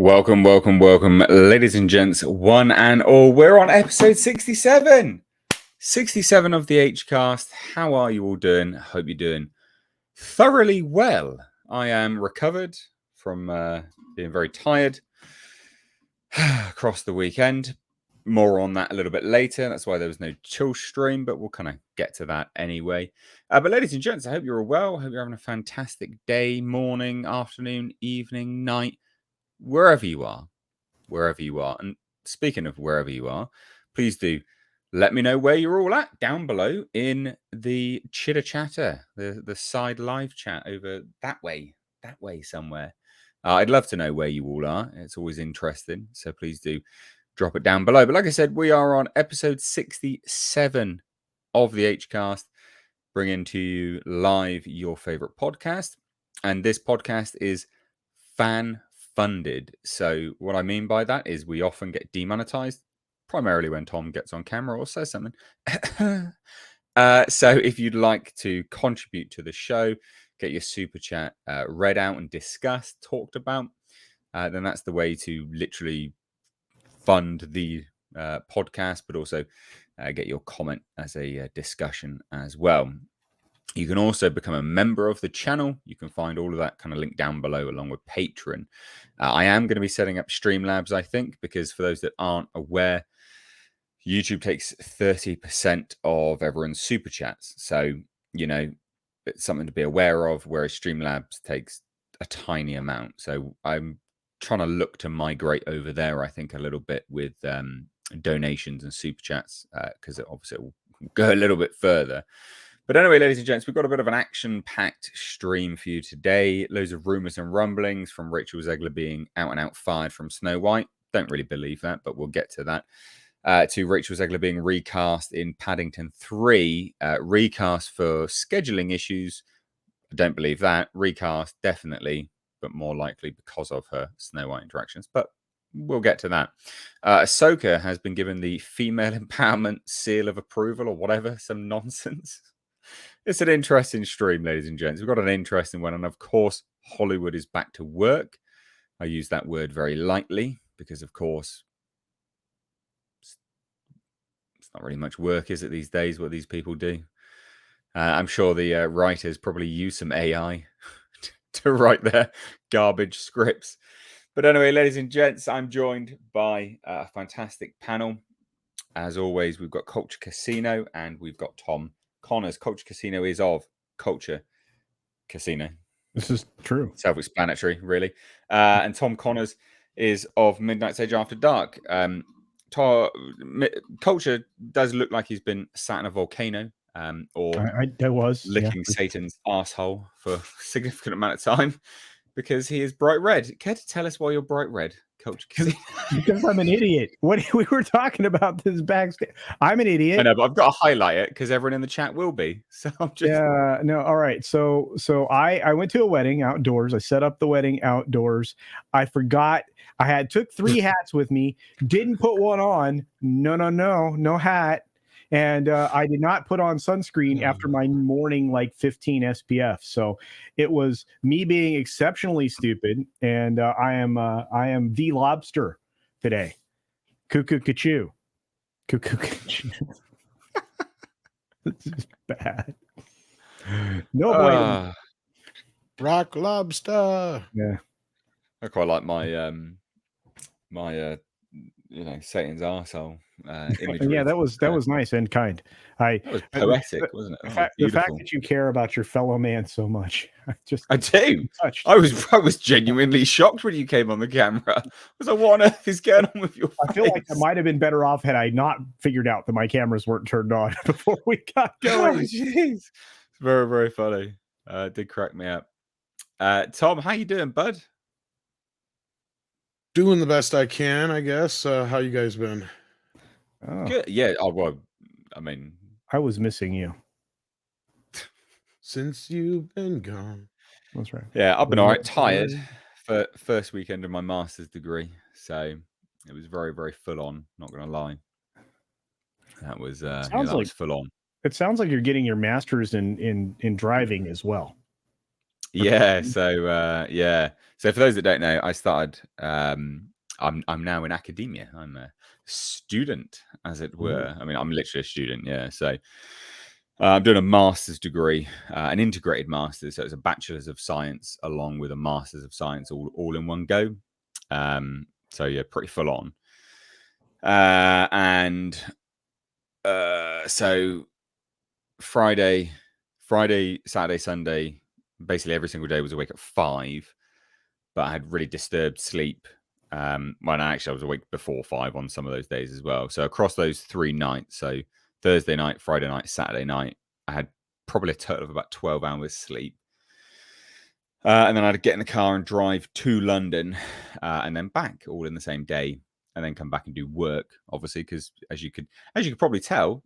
Welcome, ladies and gents, one and all. We're on episode 67. 67 of the H-Cast. How are you all doing? I hope you're doing thoroughly well. I am recovered from being very tired across the weekend. More on that a little bit later. That's why there was no chill stream, but we'll kind of get to that anyway. But ladies and gents, I hope you're all well. I hope you're having a fantastic day, morning, afternoon, evening, night, wherever you are. And speaking of wherever you are, please do let me know where you're all at down below in the chitter chatter, the side live chat over that way somewhere. I'd love to know where you all are. It's always interesting, so please do drop it down below. But like I said, we are on episode 67 of the H-Cast, bringing to you live your favorite podcast. And this podcast is fan funded. So what I mean by that is we often get demonetized, primarily when Tom gets on camera or says something. So if you'd like to contribute to the show, get your super chat read out and discussed, talked about, then that's the way to literally fund the podcast, but also get your comment as a discussion as well. You can also become a member of the channel. You can find all of that kind of link down below along with Patreon. I am going to be setting up Streamlabs, I think, because for those that aren't aware, YouTube takes 30% of everyone's super chats. So, you know, it's something to be aware of, whereas Streamlabs takes a tiny amount. So I'm trying to look to migrate over there, I think, a little bit with donations and super chats, because obviously it will go a little bit further. But anyway, ladies and gents, we've got a bit of an action-packed stream for you today. Loads of rumours and rumblings from Rachel Zegler being out and out fired from Snow White. Don't really believe that, but we'll get to that. To Rachel Zegler being recast in Paddington 3. Recast for scheduling issues. I don't believe that. Recast, definitely, but more likely because of her Snow White interactions. But we'll get to that. Ahsoka has been given the female empowerment seal of approval or whatever, some nonsense. It's an interesting stream, ladies and gents. We've got an interesting one. And of course, Hollywood is back to work. I use that word very lightly because, of course, it's not really much work, is it, these days, what these people do? I'm sure the writers probably use some AI to write their garbage scripts. But anyway, ladies and gents, I'm joined by a fantastic panel. As always, we've got Culture Casino and we've got Tom Connors. Culture Casino is of Culture Casino. This is true. Self-explanatory, really. And Tom Connors is of Midnight Sage After Dark. Culture does look like he's been sat in a volcano licking Satan's asshole for a significant amount of time because he is bright red. Care to tell us why you're bright red? Because I'm an idiot. What we were talking about this backstage. I'm an idiot. I know, but I've got to highlight it because everyone in the chat will be. So I'm just no. All right. So I went to a wedding outdoors. I set up the wedding outdoors. I forgot I took 3 hats with me. Didn't put one on. No hat. And I did not put on sunscreen after my morning 15 SPF. So it was me being exceptionally stupid. And I am the lobster today. Cuckoo cachoo. Cuckoo cachoo. This is bad. No blame. Rock lobster. Yeah. I quite like my Satan's arsehole imagery. Yeah, that was nice and kind. That was poetic, wasn't it? The fact that you care about your fellow man so much, I do. I was genuinely shocked when you came on the camera. I was like, what on earth is going on with your face? I feel like I might have been better off had I not figured out that my cameras weren't turned on before we got going. Oh, jeez. Very, very funny. Did crack me up. Tom, how you doing, bud? Doing the best I can, I guess. How you guys been? Good. Yeah. Oh, well, I mean, I was missing you since you've been gone. That's right. Yeah, I've been all right. Tired for first weekend of my master's degree, so it was very, very full on. Not going to lie, that was was full on. It sounds like you're getting your master's in driving as well. Yeah. So for those that don't know, I started. I'm now in academia. I'm a student, as it were. I mean, I'm literally a student. Yeah. So I'm doing a master's degree, an integrated master's. So it's a bachelor's of science along with a master's of science, all in one go. So yeah, pretty full on. And so Friday, Saturday, Sunday, basically every single day was awake at 5, but I had really disturbed sleep. Well, actually, I was awake before 5 on some of those days as well. So across those 3 nights, so Thursday night, Friday night, Saturday night, I had probably a total of about 12 hours sleep. And then I had to get in the car and drive to London and then back all in the same day, and then come back and do work, obviously, because as you could probably tell,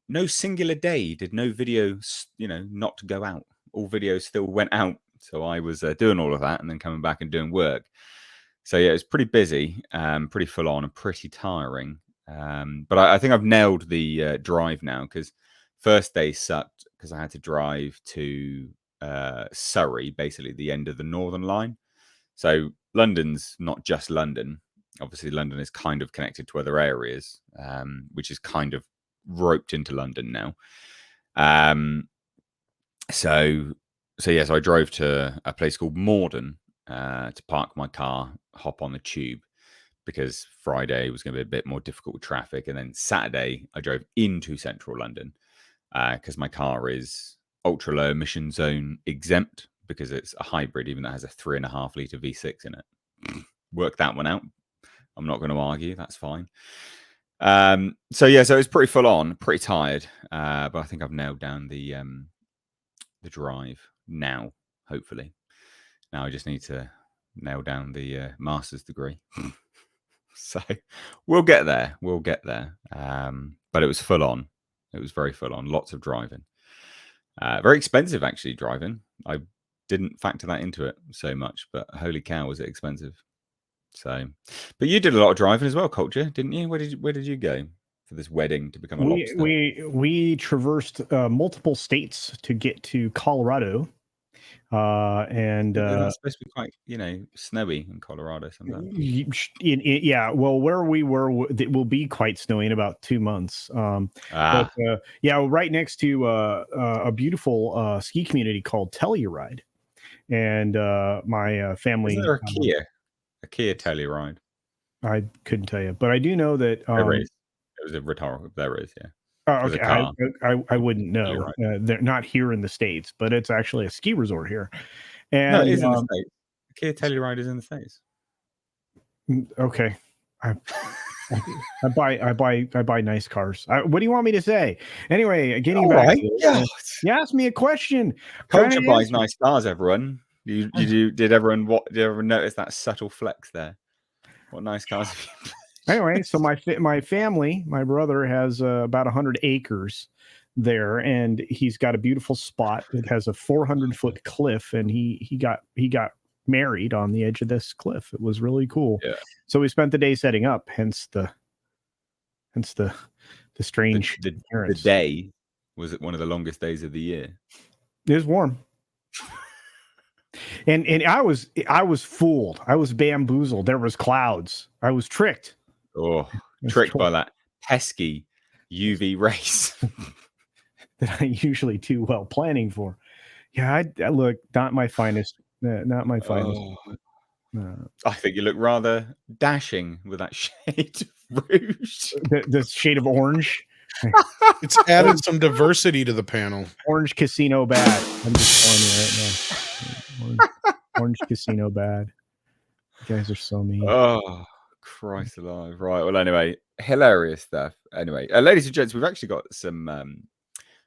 no singular day did no videos, not to go out. All videos still went out. So I was doing all of that and then coming back and doing work. So yeah, it was pretty busy, pretty full on, and pretty tiring. But I think I've nailed the drive now, because first day sucked because I had to drive to Surrey, basically the end of the Northern Line. So London's not just London. Obviously, London is kind of connected to other areas, which is kind of roped into London now. So I drove to a place called Morden to park my car, hop on the tube, because Friday was going to be a bit more difficult with traffic. And then Saturday, I drove into central London because my car is ultra low emission zone exempt, because it's a hybrid, even though it has a 3.5 litre V6 in it. Work that one out. I'm not going to argue. That's fine. So it's pretty full on, pretty tired. But I think I've nailed down the drive now, hopefully. Now I just need to nail down the master's degree. So we'll get there. But it was full on. It was very full on. Lots of driving. Very expensive, actually, driving. I didn't factor that into it so much, but holy cow, was it expensive. So, but you did a lot of driving as well, Culture, didn't you? Where did you go for this wedding to become a lobster? We traversed multiple states to get to Colorado. And it's supposed to be quite, snowy in Colorado sometimes. Yeah, well, where we were, it will be quite snowy in about 2 months. But right next to a beautiful ski community called Telluride, and my family. Isn't there a Kia Telluride? I couldn't tell you, but I do know that there is. It was a rhetorical. There is, yeah. Oh, okay. I wouldn't know. They're not here in the States, but it's actually a ski resort here. And no, it is in the States. Kia Telluride is in the States. Okay. I buy nice cars. What do you want me to say? Anyway, getting back to it, you asked me a question. Culture buys nice cars, everyone. Did everyone notice that subtle flex there? What nice cars have you? Anyway, so my family, my brother has about 100 acres there, and he's got a beautiful spot. It has a 400-foot cliff, and he got married on the edge of this cliff. It was really cool. Yeah. So we spent the day setting up. Hence the strange. The day was one of the longest days of the year. It was warm. And I was fooled. I was bamboozled. There was clouds. I was tricked. Oh, tricked by that pesky UV rays that I usually do well planning for. Yeah, I look not my finest. Not my finest. I think you look rather dashing with that shade of rouge. The shade of orange. It's added some diversity to the panel. Orange Casino bad. I'm just telling you right now. Orange Casino bad. You guys are so mean. Oh, Christ alive. Right. Well, anyway, hilarious stuff. Anyway, ladies and gents, we've actually got some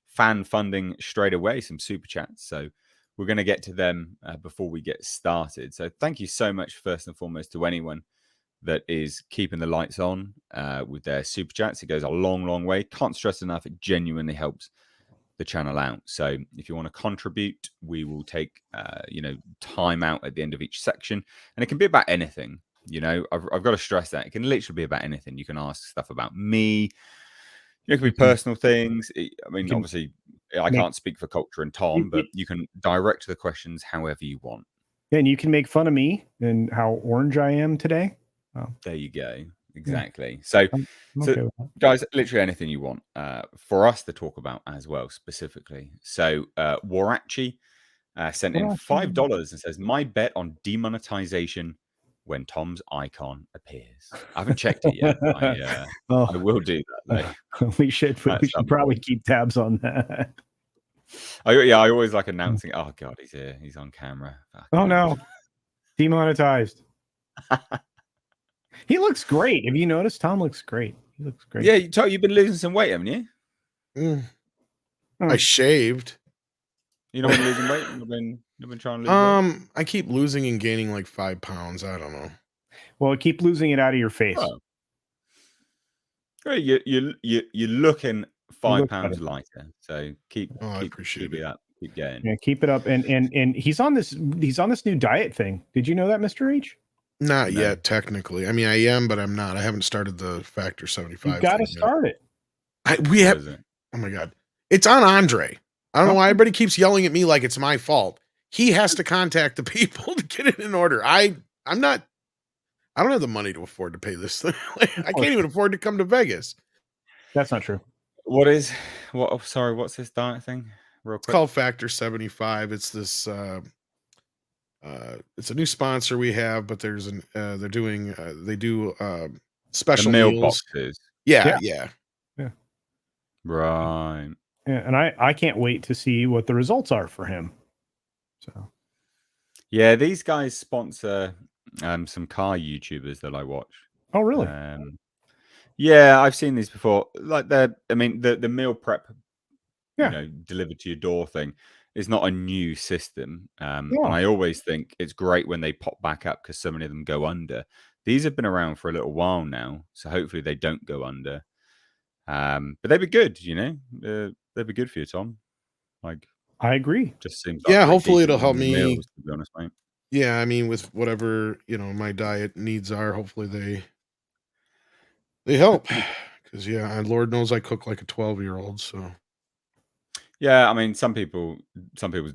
fan funding straight away, some super chats. So we're going to get to them before we get started. So thank you so much, first and foremost, to anyone that is keeping the lights on with their super chats. It goes a long, long way. Can't stress enough. It genuinely helps the channel out. So if you want to contribute, we will take, time out at the end of each section. And it can be about anything. I've got to stress that. It can literally be about anything. You can ask stuff about me. It can be personal things. Obviously, I can't speak for Culture and Tom, but you can direct the questions however you want. And you can make fun of me and how orange I am today. Oh. There you go. Exactly. So, okay guys, literally anything you want for us to talk about as well, specifically. So, Warachi sent in $5 and says, "My bet on demonetization when Tom's icon appears." I haven't checked it yet. I will do that though. We should probably keep tabs on that. I always like announcing. Oh God, he's here. He's on camera. Oh no, demonetized. He looks great. Have you noticed? Tom looks great. He looks great. Yeah, you've been losing some weight, haven't you? I shaved. You've not been losing weight. You've been trying to lose weight? I keep losing and gaining like 5 pounds. I don't know. Well, keep losing it out of your face. Oh. You're looking 5 pounds lighter. So keep appreciate it. Up. Keep going. Yeah, keep it up. And he's on this new diet thing. Did you know that, Mr. H? Not yet, technically. I mean, I am, but I'm not. I haven't started the Factor 75. You got to start it. Oh my God. It's on Andre. I don't know why everybody keeps yelling at me like it's my fault. He has to contact the people to get it in order. I don't have the money to afford to pay this thing. I can't even afford to come to Vegas. That's not true. Sorry, what's this diet thing? Real quick. It's called Factor 75. It's this it's a new sponsor we have, but there's they do special meal meals. Boxes. Yeah. Right. Yeah, and I can't wait to see what the results are for him. So yeah, these guys sponsor some car YouTubers that I watch. Oh, really? Yeah, I've seen these before. Like the meal prep, delivered to your door thing is not a new system. And I always think it's great when they pop back up because so many of them go under. These have been around for a little while now, so hopefully they don't go under. But they'd be good, they'd be good for you, Tom. Like, I agree. Just seems like hopefully it'll help me. Meals, to be honest, mate. Yeah, I mean, with whatever my diet needs are, hopefully they help. Because Lord knows I cook like a 12-year-old. So yeah, I mean, some people's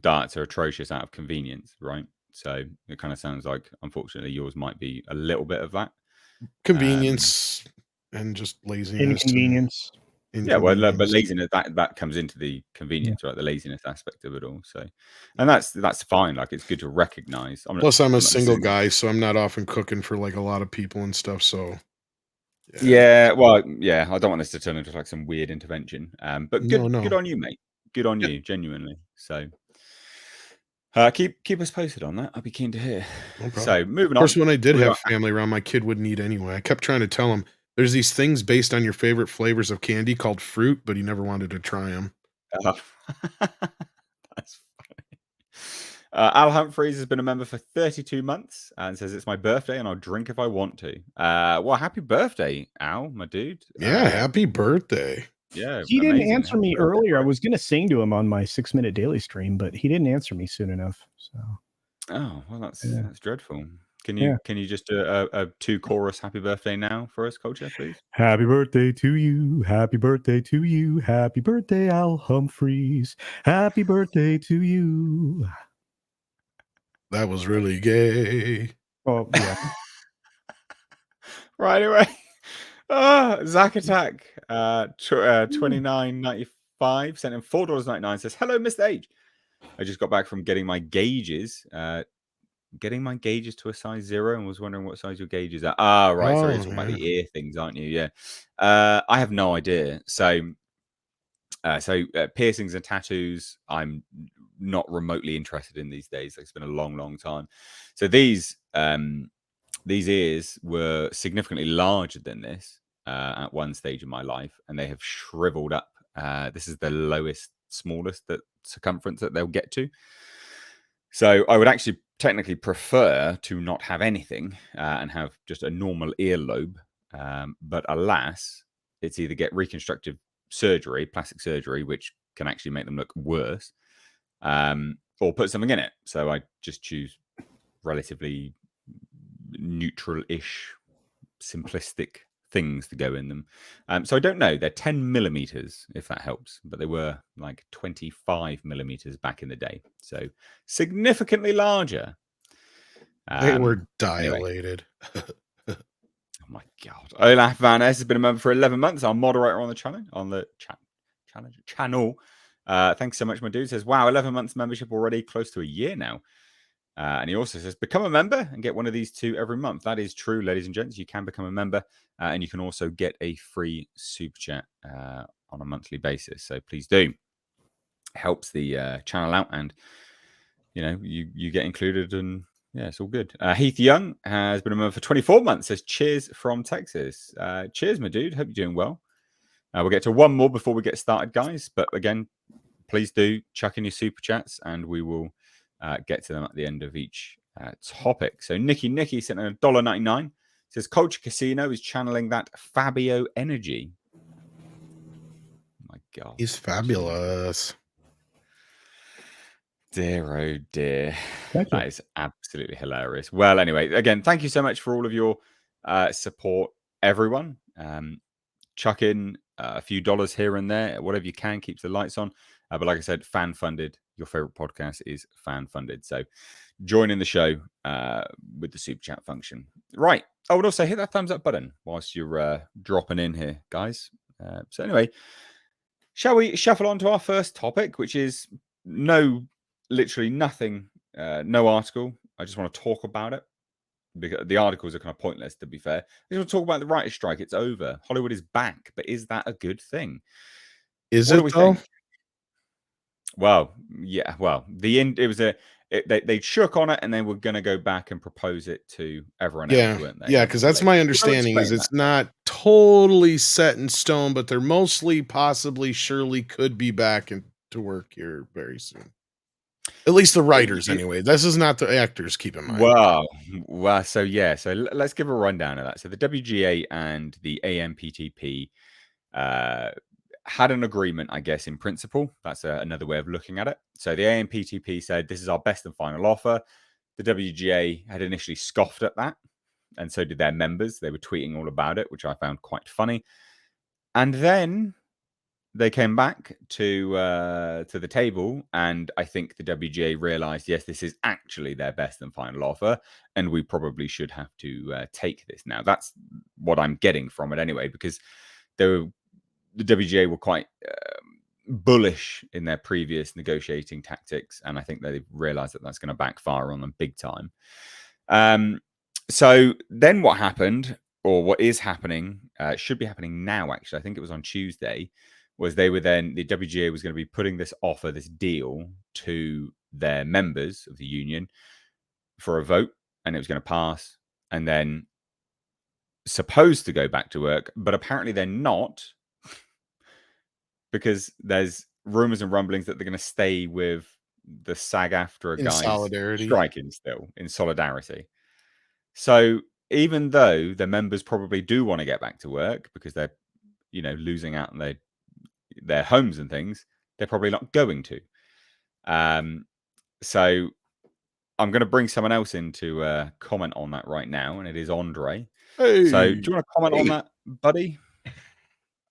diets are atrocious out of convenience, right? So it kind of sounds like, unfortunately, yours might be a little bit of that convenience and just laziness. Inconvenience. Yeah, well, but laziness that comes into the convenience, right? The laziness aspect of it all. So, and that's fine. Like, it's good to recognize. Plus, I'm a single guy, so I'm not often cooking for like a lot of people and stuff. So, yeah, well, yeah, I don't want this to turn into like some weird intervention. But good on you, mate. Good on you, genuinely. So, keep us posted on that. I'd be keen to hear. No problem. So, moving on. Of course, when I did have family around, my kid wouldn't eat anyway. I kept trying to tell him there's these things based on your favorite flavors of candy called fruit, but he never wanted to try them. That's funny. Al Humphreys has been a member for 32 months and says it's my birthday and I'll drink if I want to. Well, happy birthday, Al, my dude. Yeah, happy birthday. Yeah, he didn't answer me earlier. I was going to sing to him on my 6-minute daily stream, but he didn't answer me soon enough. So, oh well, that's dreadful. Can you just do a 2-chorus happy birthday now for us, Culture, please? Happy birthday to you. Happy birthday to you. Happy birthday, Al Humphreys. Happy birthday to you. That was really gay. Oh, yeah. Right away. Zach Attack, 29.95, sent him $4.99. Says, hello, Mr. H. I just got back from getting my gauges. Getting my gauges to a size 0 and was wondering what size your gauges are. Right. Sorry, you're talking about the ear things, aren't you? Yeah. I have no idea. So piercings and tattoos, I'm not remotely interested in these days. Like, it's been a long, long time. So these ears were significantly larger than this at one stage in my life, and they have shriveled up. This is the smallest circumference that they'll get to. So I would actually technically prefer to not have anything and have just a normal earlobe. But alas, it's either get reconstructive surgery, plastic surgery, which can actually make them look worse, or put something in it. So I just choose relatively neutral-ish, simplistic things to go in them. So I don't know. They're 10 millimeters, if that helps, but they were like 25 millimeters back in the day. So significantly larger. They were Anyway. dilated. Oh my God. Olaf Van Es has been a member for 11 months. Our moderator on the channel, channel. Thanks so much, my dude. Says, wow, 11 months membership already, close to a year now. And he also says, become a member and get one of these 2 every month. That is true, ladies and gents. You can become a member and you can also get a free super chat on a monthly basis. So please do. It helps the channel out and, you get included and yeah, it's all good. Heath Young has been a member for 24 months. Says, cheers from Texas. Cheers, my dude. Hope you're doing well. We'll get to one more before we get started, guys. But again, please do chuck in your super chats and we will get to them at the end of each topic. So Nicky sent in $1.99. Says, Culture Casino is channeling that Fabio energy. Oh my God. He's fabulous. Dear, oh dear. That is absolutely hilarious. Well, anyway, again, thank you so much for all of your support, everyone. Chuck in a few dollars here and there, whatever you can, keeps the lights on. But like I said, fan funded. Your favorite podcast is fan funded. So join in the show with the super chat function. Right. I would also hit that thumbs up button whilst you're dropping in here, guys. So anyway, shall we shuffle on to our first topic, which is literally nothing, no article. I just want to talk about it because the articles are kind of pointless, to be fair. I just want to talk about the writer's strike. It's over. Hollywood is back, but is that a good thing? Is it though? Think? Well, yeah. Well, it was they shook on it and they were going to go back and propose it to everyone else, weren't they? Yeah, because that's my understanding is it's not totally set in stone, but they're mostly, possibly, surely could be back to work here very soon. At least the writers, anyway. This is not the actors, keep in mind. Well, so yeah. So let's give a rundown of that. So the WGA and the AMPTP had an agreement, I guess, in principle. That's another way of looking at it. So the AMPTP said, this is our best and final offer. The WGA had initially scoffed at that, and so did their members. They were tweeting all about it, which I found quite funny. And then they came back to the table, and I think the WGA realized, yes, this is actually their best and final offer, and we probably should have to take this now. That's what I'm getting from it anyway, because the WGA were quite bullish in their previous negotiating tactics, and I think they realized that that's going to backfire on them big time. So then what happened, or what is happening, should be happening now, actually. I think it was on Tuesday, was the WGA was going to be putting this offer, this deal, to their members of the union for a vote, and it was going to pass, and then supposed to go back to work, but apparently they're not, because there's rumors and rumblings that they're going to stay with the SAG-AFTRA guys striking still in solidarity. So even though the members probably do want to get back to work because they're, losing out on their homes and things, they're probably not going to. So I'm going to bring someone else in to comment on that right now, and it is Andre. Hey. So do you want to comment on that, buddy?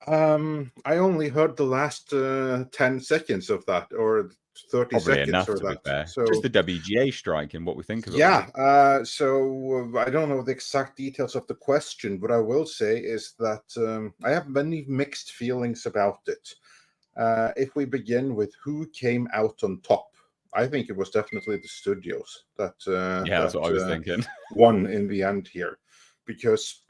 I only heard the last 10 seconds of that, or 30 probably seconds enough, or to that. Be fair. So just the WGA strike and what we think of it. Yeah. So I don't know the exact details of the question, but I will say is that I have many mixed feelings about it. If we begin with who came out on top, I think it was definitely the studios that that's what I was thinking. Won in the end here, because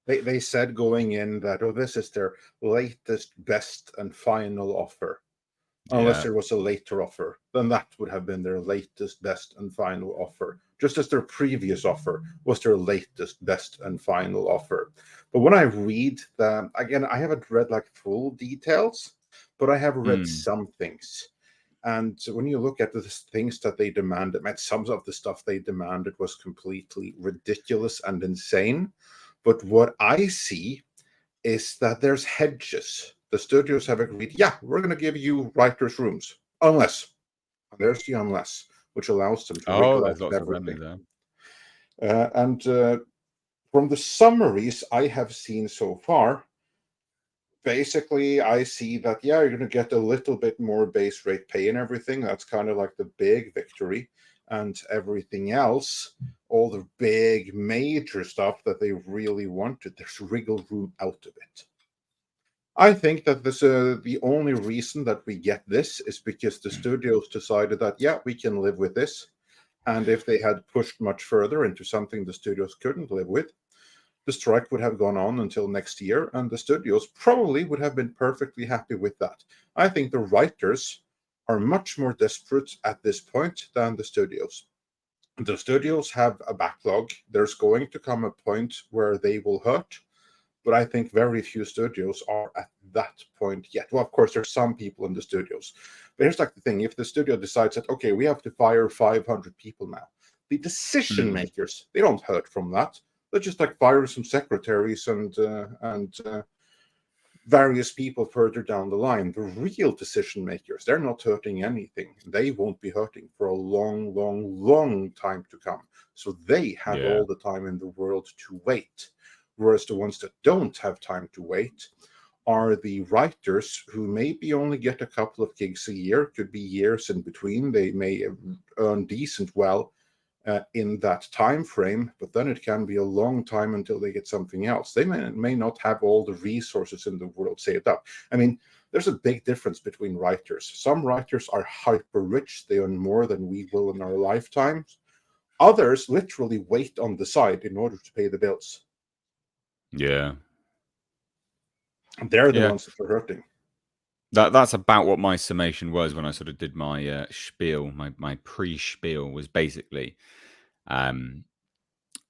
they said going in that, this is their latest, best, and final offer. Unless there was a later offer, then that would have been their latest, best, and final offer. Just as their previous offer was their latest, best, and final offer. But when I read that, again, I haven't read like full details, but I have read some things. And when you look at the things that they demanded, some of the stuff they demanded was completely ridiculous and insane. But what I see is that there's hedges. The studios have agreed, we're going to give you writers' rooms, unless, there's the unless, which allows them to there's lots everything. of remedies there. from the summaries I have seen so far, basically I see that, yeah, you're going to get a little bit more base rate pay and everything. That's kind of like the big victory. And everything else, all the big major stuff that they really wanted, there's wriggle room out of it. I think that this the only reason that we get this is because the studios decided that, yeah, we can live with this. And if they had pushed much further into something the studios couldn't live with, the strike would have gone on until next year, and the studios probably would have been perfectly happy with that. I think the writers are much more desperate at this point than the studios. The studios have a backlog. There's going to come a point where they will hurt, but I think very few studios are at that point yet. Well, of course, there's some people in the studios. But here's like the thing. If the studio decides that, okay, we have to fire 500 people now, the decision makers, they don't hurt from that. They just like fire some secretaries and various people further down the line. The real decision makers, they're not hurting anything. They won't be hurting for a long, long, long time to come. So they have all the time in the world to wait. Whereas the ones that don't have time to wait are the writers who maybe only get a couple of gigs a year, could be years in between. They may earn decent well in that time frame, but then it can be a long time until they get something else. They may not have all the resources in the world saved up. I mean, there's a big difference between writers. Some writers are hyper rich. They earn more than we will in our lifetimes. Others literally wait on the side in order to pay the bills. Yeah. They're the ones that are hurting. That's about what my summation was when I sort of did my spiel, my pre-spiel was basically that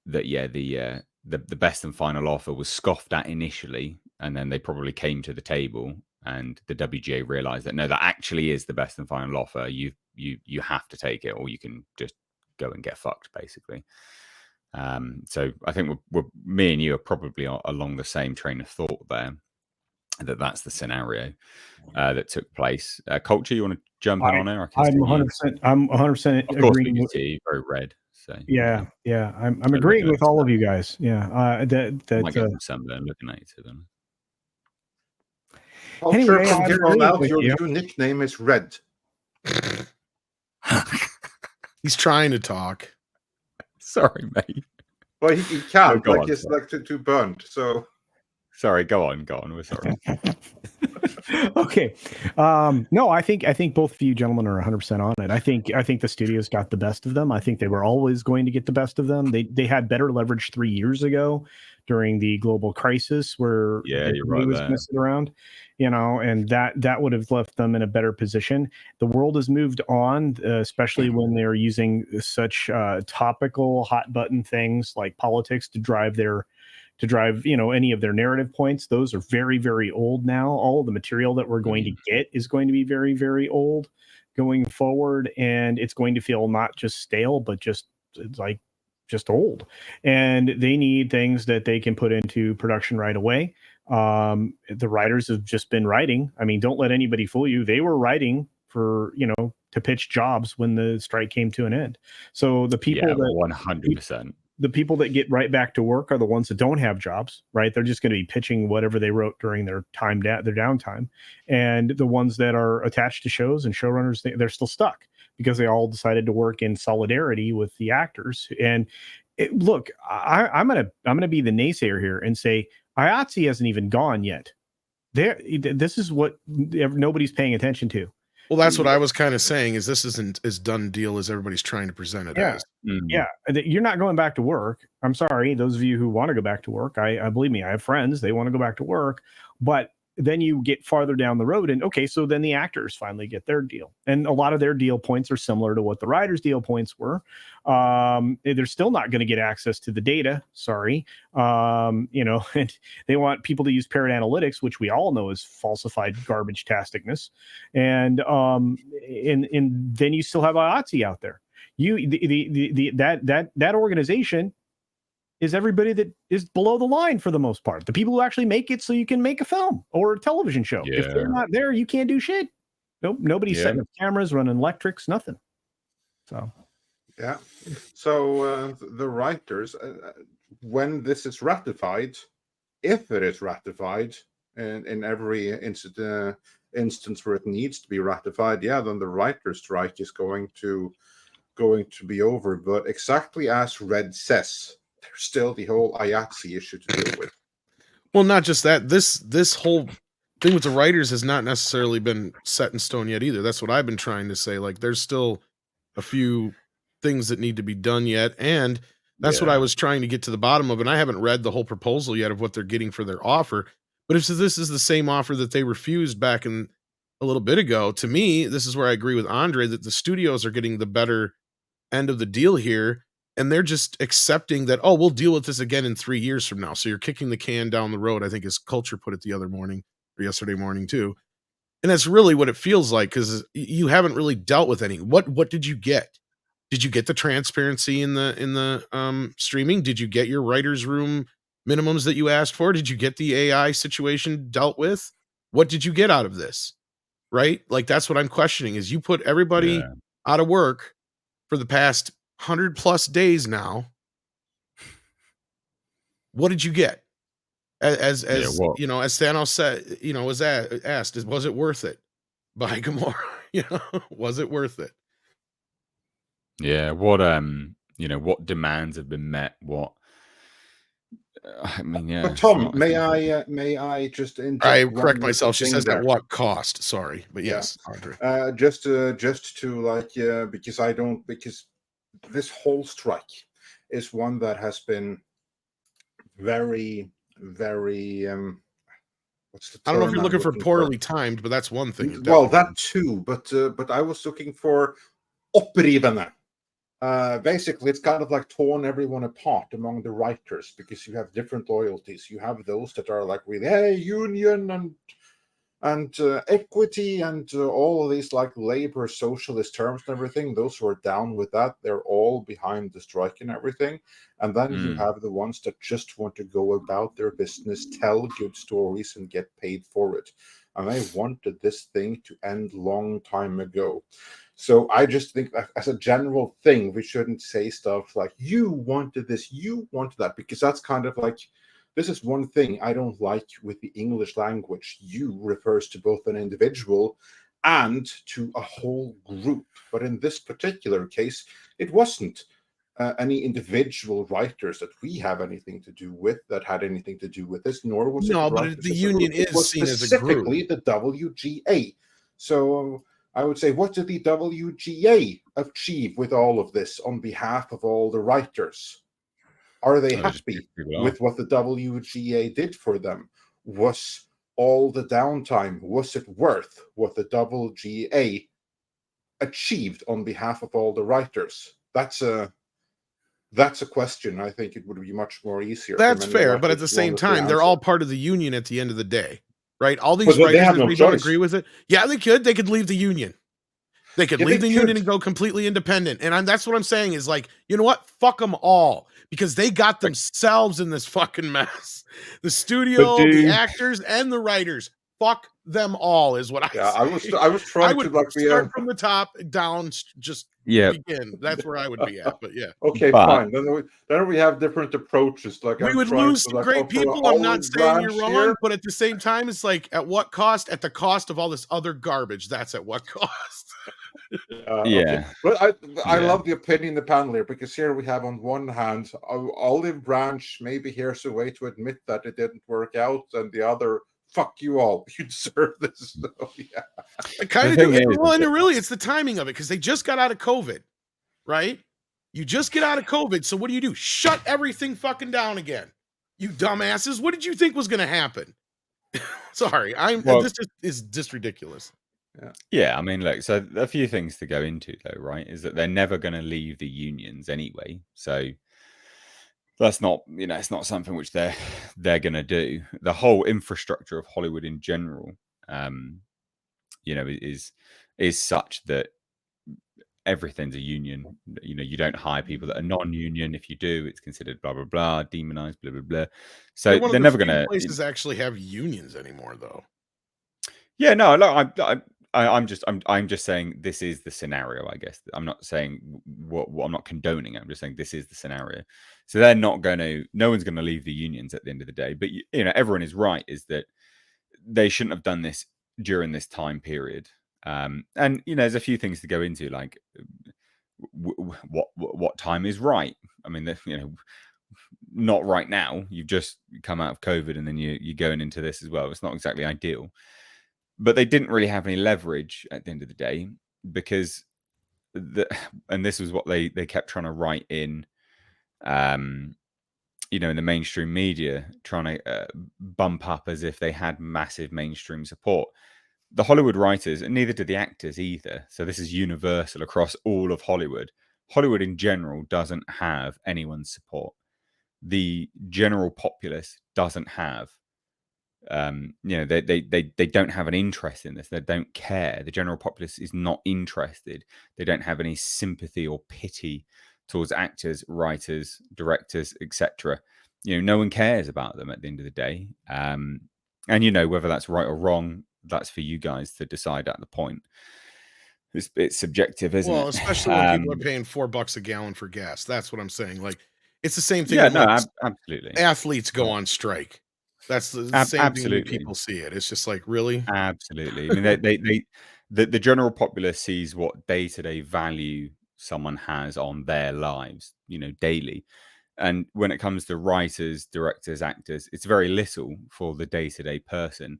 the best and final offer was scoffed at initially, and then they probably came to the table, and the WGA realized that no, that actually is the best and final offer. You have to take it, or you can just go and get fucked, basically. So I think me and you are probably along the same train of thought there. That's the scenario that took place. Culture, you want to jump in on there? I'm 100%. I'm 100% agreeing with you. Very red. So yeah. I'm agreeing with all of you guys. Yeah. I might get some sunburn looking at you, to them. Culture, from here on out, your new nickname is Red. He's trying to talk. Sorry, mate. Well, he can't. No, he's like too burnt. So. Sorry, go on. We're sorry. Okay. No, I think both of you gentlemen are 100% on it. I think the studios got the best of them. I think they were always going to get the best of them. They had better leverage 3 years ago during the global crisis where you're right was going to sit around, and that would have left them in a better position. The world has moved on, especially when they're using such topical hot button things like politics to drive any of their narrative points. Those are very, very old now. All of the material that we're going to get is going to be very, very old going forward, and it's going to feel not just stale, but just old. And they need things that they can put into production right away. The writers have just been writing. I mean, don't let anybody fool you. They were writing for, to pitch jobs when the strike came to an end. So the people that 100%. The people that get right back to work are the ones that don't have jobs, right? They're just going to be pitching whatever they wrote during their downtime. And the ones that are attached to shows and showrunners, they're still stuck because they all decided to work in solidarity with the actors. And look, I'm gonna be the naysayer here and say IATSE hasn't even gone yet. This is what nobody's paying attention to. Well, that's what I was kind of saying, is this isn't as done deal as everybody's trying to present it as. Yeah. You're not going back to work. I'm sorry. Those of you who want to go back to work, I believe me, I have friends, they want to go back to work, but then you get farther down the road and okay, so then the actors finally get their deal. And a lot of their deal points are similar to what the writers' deal points were. They're still not going to get access to the data. Sorry. And they want people to use Parrot Analytics, which we all know is falsified garbage-tasticness. And then you still have IATSE out there. That organization is everybody that is below the line for the most part. The people who actually make it so you can make a film or a television show. Yeah. If they're not there, you can't do shit. Nope. Nobody's setting up cameras, running electrics, nothing. So. Yeah. So the writers, when this is ratified, if it is ratified, and in every instance where it needs to be ratified, yeah, then the writer's strike is going to be over. But exactly as Red says, there's still the whole IATSE issue to deal with. Well, not just that. This whole thing with the writers has not necessarily been set in stone yet either. That's what I've been trying to say. Like, there's still a few things that need to be done yet, and that's what I was trying to get to the bottom of. And I haven't read the whole proposal yet of what they're getting for their offer. But if this is the same offer that they refused back in a little bit ago, to me, this is where I agree with Andre that the studios are getting the better end of the deal here. And they're just accepting that, oh, we'll deal with this again in 3 years from now. So you're kicking the can down the road, I think, as Culture put it the other morning or yesterday morning too. And that's really what it feels like, because you haven't really dealt with any. What did you get? Did you get the transparency in the streaming? Did you get your writer's room minimums that you asked for? Did you get the AI situation dealt with? What did you get out of this? Right? Like, that's what I'm questioning, is you put everybody out of work for the past 100+ days now. What did you get? As you know, as Thanos said, you know, was asked, was it worth it? By Gamora, you know, was it worth it? Yeah. What you know, what demands have been met? What I mean, yeah. But Tom, may I just interject? I correct myself. She says at what cost? Sorry, but yes, Andre. Just to like, because this whole strike is one that has been very, very. What's the term I don't know if you're looking for poorly timed, but that's one thing. Well, that too, but I was looking for opprivende. Basically, it's kind of like torn everyone apart among the writers, because you have different loyalties. You have those that are like, really, hey, union and equity and all of these like labor socialist terms and everything. Those who are down with that, they're all behind the strike and everything. And then you have the ones that just want to go about their business, tell good stories, and get paid for it. And I wanted this thing to end long time ago. So I just think that as a general thing, we shouldn't say stuff like, you wanted this, you wanted that, because that's kind of like, this is one thing I don't like with the English language. You refers to both an individual and to a whole group. But in this particular case, it wasn't any individual writers that we have anything to do with that had anything to do with this, nor was it. No, but the union is seen as a group. Specifically the WGA. So I would say, what did the WGA achieve with all of this on behalf of all the writers? Are they happy with what the WGA did for them? Was all the downtime, was it worth what the WGA achieved on behalf of all the writers? That's a question. I think it would be much more easier. That's fair, but at the same time, they're all part of the union at the end of the day, right? All these writers, if we don't agree with it, yeah, they could leave the union. They could leave the union and go completely independent. And that's what I'm saying is, like, you know what? Fuck them all, because they got themselves in this fucking mess. The studio, the actors, and the writers. Fuck them all is what I say. I was trying to like start from the top down, just begin. That's where I would be at. But yeah. Okay, fine. Then we have different approaches. Like, we would lose some great people. I'm not saying you're wrong, but at the same time, it's like, at what cost? At the cost of all this other garbage. That's at what cost. Okay. But I love the opinion in the panel here, because here we have, on one hand, Olive Branch maybe here's a way to admit that it didn't work out, and the other, fuck you all, you deserve this. So, yeah, I kind of do. Well, and really, it's the timing of it, because they just got out of COVID, right? You just get out of COVID, so what do? Shut everything fucking down again, you dumbasses. What did you think was going to happen? Sorry, this is just ridiculous. Yeah, I mean, look, so a few things to go into, though, right? Is that they're never going to leave the unions anyway. So that's not, it's not something which they're going to do. The whole infrastructure of Hollywood in general, is such that everything's a union. You don't hire people that are non-union. If you do, it's considered blah blah blah, demonized, blah blah blah. So they're never going to. Places actually have unions anymore, though. Yeah, no, look, I'm just saying this is the scenario. I guess I'm not saying what I'm not condoning. I'm just saying this is the scenario. So they're not going to. No one's going to leave the unions at the end of the day. But you know, everyone is right. Is that they shouldn't have done this during this time period. And you know, there's a few things to go into, like what time is right. I mean, you know, not right now. You've just come out of COVID, and then you're going into this as well. It's not exactly ideal. But they didn't really have any leverage at the end of the day, because and this was what they kept trying to write in, you know, in the mainstream media, trying to bump up as if they had massive mainstream support. The Hollywood writers, and neither did the actors either. So this is universal across all of Hollywood. Hollywood in general doesn't have anyone's support. The general populace doesn't have. You know, they don't have an interest in this. They don't care. The general populace is not interested. They don't have any sympathy or pity towards actors, writers, directors, etc. You know, no one cares about them at the end of the day. And you know, whether that's right or wrong, that's for you guys to decide at the point. It's subjective, isn't it? Well, especially when people are paying $4 a gallon for gas. That's what I'm saying. Like, it's the same thing. Yeah, with, no, like, absolutely. athletes go on strike. That's the same Absolutely. thing when people see it. It's just like, really? Absolutely. I mean, the general populace sees what day-to-day value someone has on their lives, you know, daily. And when it comes to writers, directors, actors, it's very little for the day-to-day person,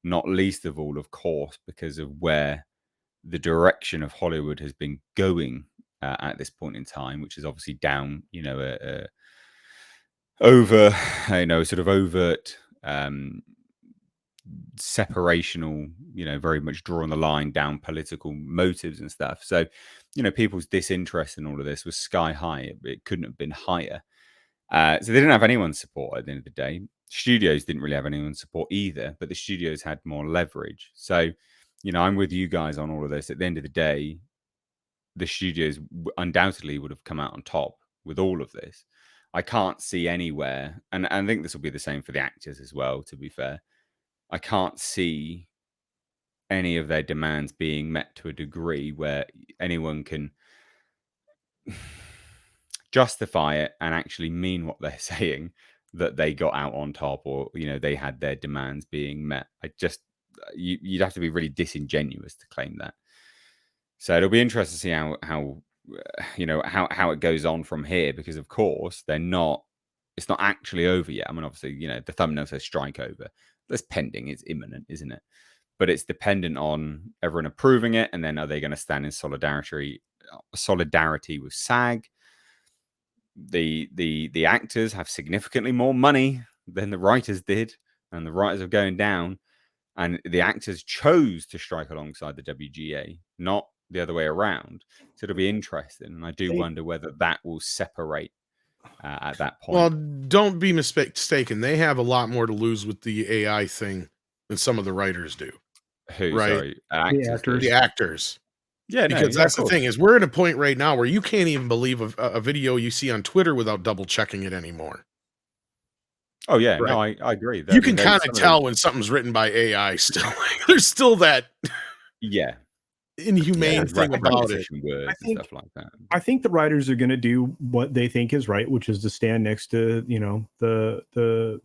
not least of all, of course, because of where the direction of Hollywood has been going at this point in time, which is obviously down, you know, over, you know, sort of overt separational, you know, very much drawing the line down political motives and stuff. So, you know, people's disinterest in all of this was sky high. It couldn't have been higher. So they didn't have anyone's support at the end of the day. Studios didn't really have anyone's support either, but the studios had more leverage. So, you know, I'm with you guys on all of this. At the end of the day, the studios undoubtedly would have come out on top with all of this. I can't see anywhere, and I think this will be the same for the actors as well, to be fair. I can't see any of their demands being met to a degree where anyone can justify it and actually mean what they're saying, that they got out on top, or, you know, they had their demands being met. You'd have to be really disingenuous to claim that. So it'll be interesting to see how you know, how it goes on from here, because of course it's not actually over yet. I mean, obviously, you know, the thumbnail says strike over. That's pending. It's imminent, isn't it? But it's dependent on everyone approving it, and then are they going to stand in solidarity with SAG? The actors have significantly more money than the writers did, and the writers are going down, and the actors chose to strike alongside the WGA, not the other way around. So it'll be interesting, and I do wonder whether that will separate at that point. Well, don't be mistaken. They have a lot more to lose with the AI thing than some of the writers do. Who? Right? Sorry, actors. The actors. Yeah, because that's the thing, is we're at a point right now where you can't even believe a video you see on Twitter without double checking it anymore. Oh yeah, right? No, I agree. You can kind of tell when something's written by AI. Still, there's still that. Yeah. Inhumane thing about it. Words and stuff like that. I think the writers are going to do what they think is right, which is to stand next to, you know, the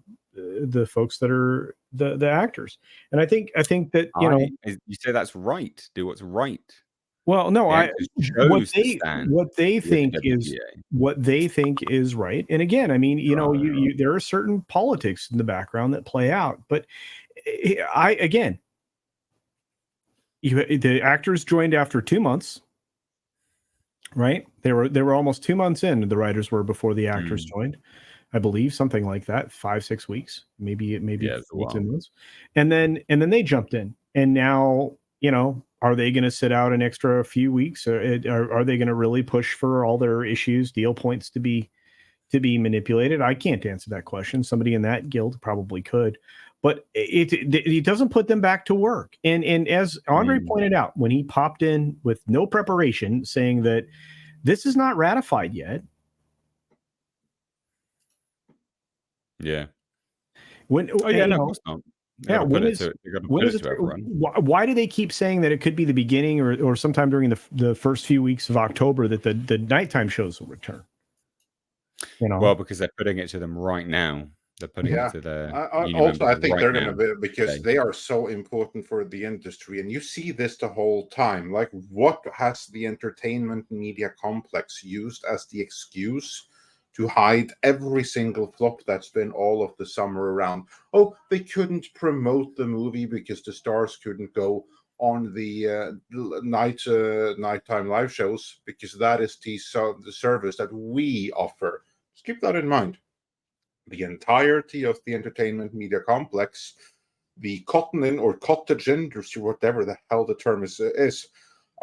folks that are the actors. And I think that, you know, you say that's right. Do what's right. Well, no, what they think is right. And again, I mean, you know, there are certain politics in the background that play out, but the actors joined after 2 months, right? They were almost 2 months in. The writers were before the actors joined, I believe, something like that, 5-6 weeks, maybe 2 months, and then they jumped in, and now, you know, are they going to sit out an extra few weeks, or are they going to really push for all their issues, deal points to be manipulated? I can't answer that question. Somebody in that guild probably could. But it doesn't put them back to work. And as Andre pointed out, when he popped in with no preparation, saying that this is not ratified yet. Yeah. Of course not. Yeah, when is it? Why do they keep saying that it could be the beginning or sometime during the first few weeks of October that the nighttime shows will return? You know, Well, because they're putting it to them right now. They're putting it to the also, I think right they're now. going to be, because they are so important for the industry, and you see this the whole time. Like, what has the entertainment media complex used as the excuse to hide every single flop that's been all of the summer around? Oh, they couldn't promote the movie because the stars couldn't go on the nighttime live shows, because that is the service that we offer. Just keep that in mind. The entirety of the entertainment media complex, the cotton or cottage industry, whatever the hell the term is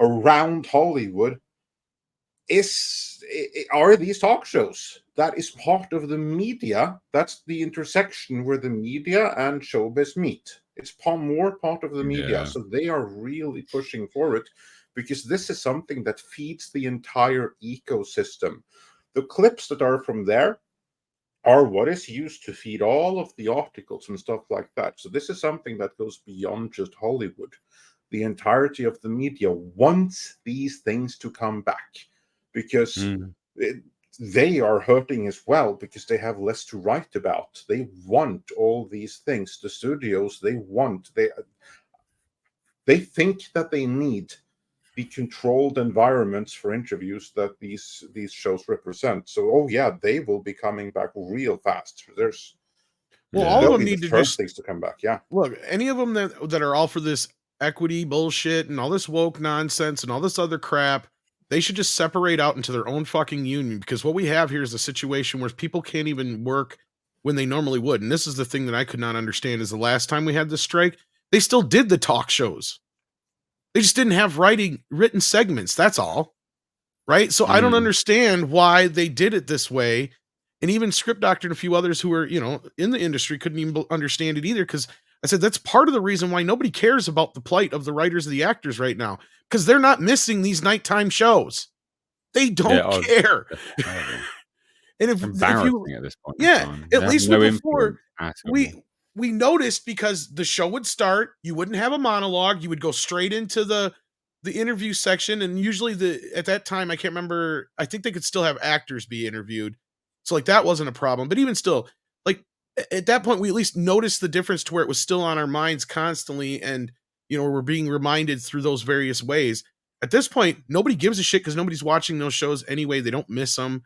around Hollywood, are these talk shows. That is part of the media. That's the intersection where the media and showbiz meet. It's more part of the media. Yeah. So they are really pushing for it, because this is something that feeds the entire ecosystem. The clips that are from there are what is used to feed all of the articles and stuff like that. So this is something that goes beyond just Hollywood. The entirety of the media wants these things to come back, because they are hurting as well, because they have less to write about. They want all these things. The studios, they think that they need the controlled environments for interviews that these shows represent. So, they will be coming back real fast. All of them need to just things to come back. Yeah. Look, any of them that are all for this equity bullshit and all this woke nonsense and all this other crap, they should just separate out into their own fucking union, because what we have here is a situation where people can't even work when they normally would. And this is the thing that I could not understand, is the last time we had this strike, they still did the talk shows. They just didn't have written segments. That's all. Right. So I don't understand why they did it this way. And even Script Doctor and a few others who are, in the industry couldn't even understand it either. Because I said, that's part of the reason why nobody cares about the plight of the writers and the actors right now, because they're not missing these nighttime shows. They don't care. And if you, at this point, at least before we noticed, because the show would start, you wouldn't have a monologue, you would go straight into the interview section, and usually at that time, I can't remember, I think they could still have actors be interviewed, so like that wasn't a problem. But even still, like at that point, we at least noticed the difference to where it was still on our minds constantly, and we're being reminded through those various ways. At this point, nobody gives a shit, because nobody's watching those shows anyway. They don't miss them,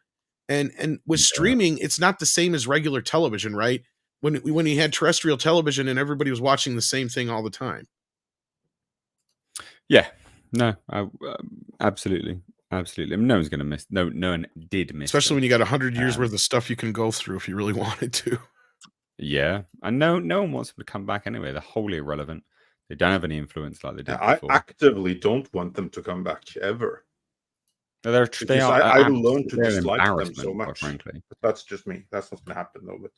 and with streaming, it's not the same as regular television, right? When you had terrestrial television and everybody was watching the same thing all the time. Yeah, no, absolutely. I mean, no one's going to miss. No one did miss. Especially when you got 100 years worth of stuff you can go through if you really wanted to. Yeah, and no one wants them to come back anyway. They're wholly irrelevant. They don't have any influence like they did before. I actively don't want them to come back ever. No, they are. I've learned to dislike them so much. Quite frankly, but that's just me. That's not going to happen though. But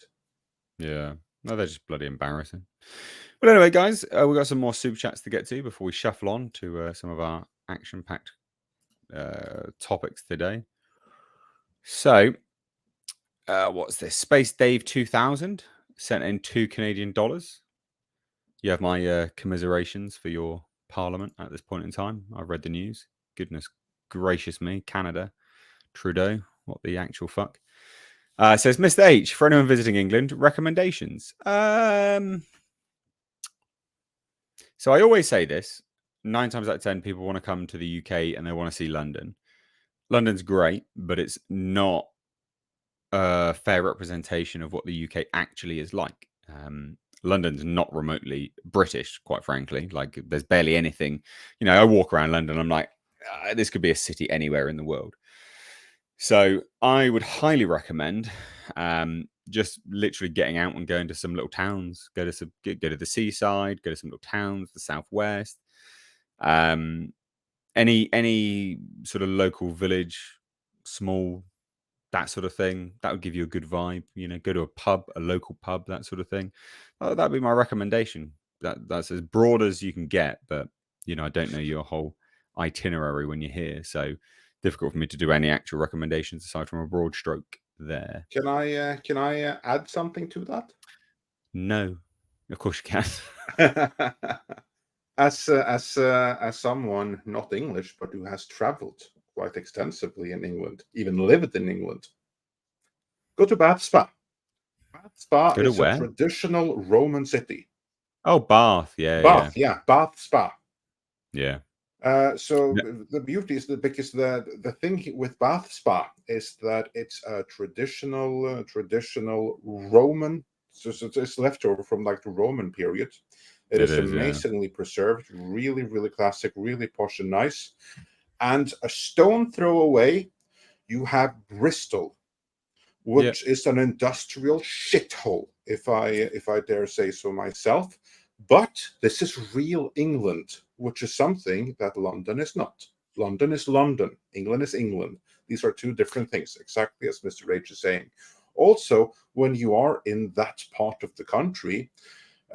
yeah, no, they're just bloody embarrassing. Well, anyway, guys, we got some more super chats to get to before we shuffle on to some of our action-packed topics today. So, what's this? Space Dave 2000 sent in $2 Canadian. You have my commiserations for your parliament at this point in time. I've read the news. Goodness gracious me, Canada, Trudeau, what the actual fuck? Says Mr. H, for anyone visiting England, recommendations. So I always say this, 9 times out of 10, people want to come to the UK and they want to see London. London's great, but it's not a fair representation of what the UK actually is like. London's not remotely British, quite frankly. Like, there's barely anything. I walk around London, I'm like, this could be a city anywhere in the world. So I would highly recommend just literally getting out and going to some little towns. Go to the seaside. Go to some little towns, the southwest. Any sort of local village, small, that sort of thing. That would give you a good vibe. Go to a pub, a local pub, that sort of thing. That'd be my recommendation. That's as broad as you can get, but I don't know your whole itinerary when you're here, so difficult for me to do any actual recommendations aside from a broad stroke there. Can I add something to that? No. Of course you can. As someone not English but who has traveled quite extensively in England, even lived in England, go to Bath Spa. Bath Spa Go to is a where? traditional Roman city. Oh, Bath. Yeah, Bath, yeah, Bath Spa. yeah. So Yeah. the beauty is that because the thing with Bath Spa is that it's a traditional Roman. So it's leftover from like the Roman period. It is yeah. amazingly preserved, really, really classic, really posh and nice. And a stone throw away, you have Bristol, which is an industrial shithole, if I dare say so myself. But this is real England, which is something that London is not. London is London. England is England. These are two different things, exactly as Mr. Rage is saying. Also, when you are in that part of the country,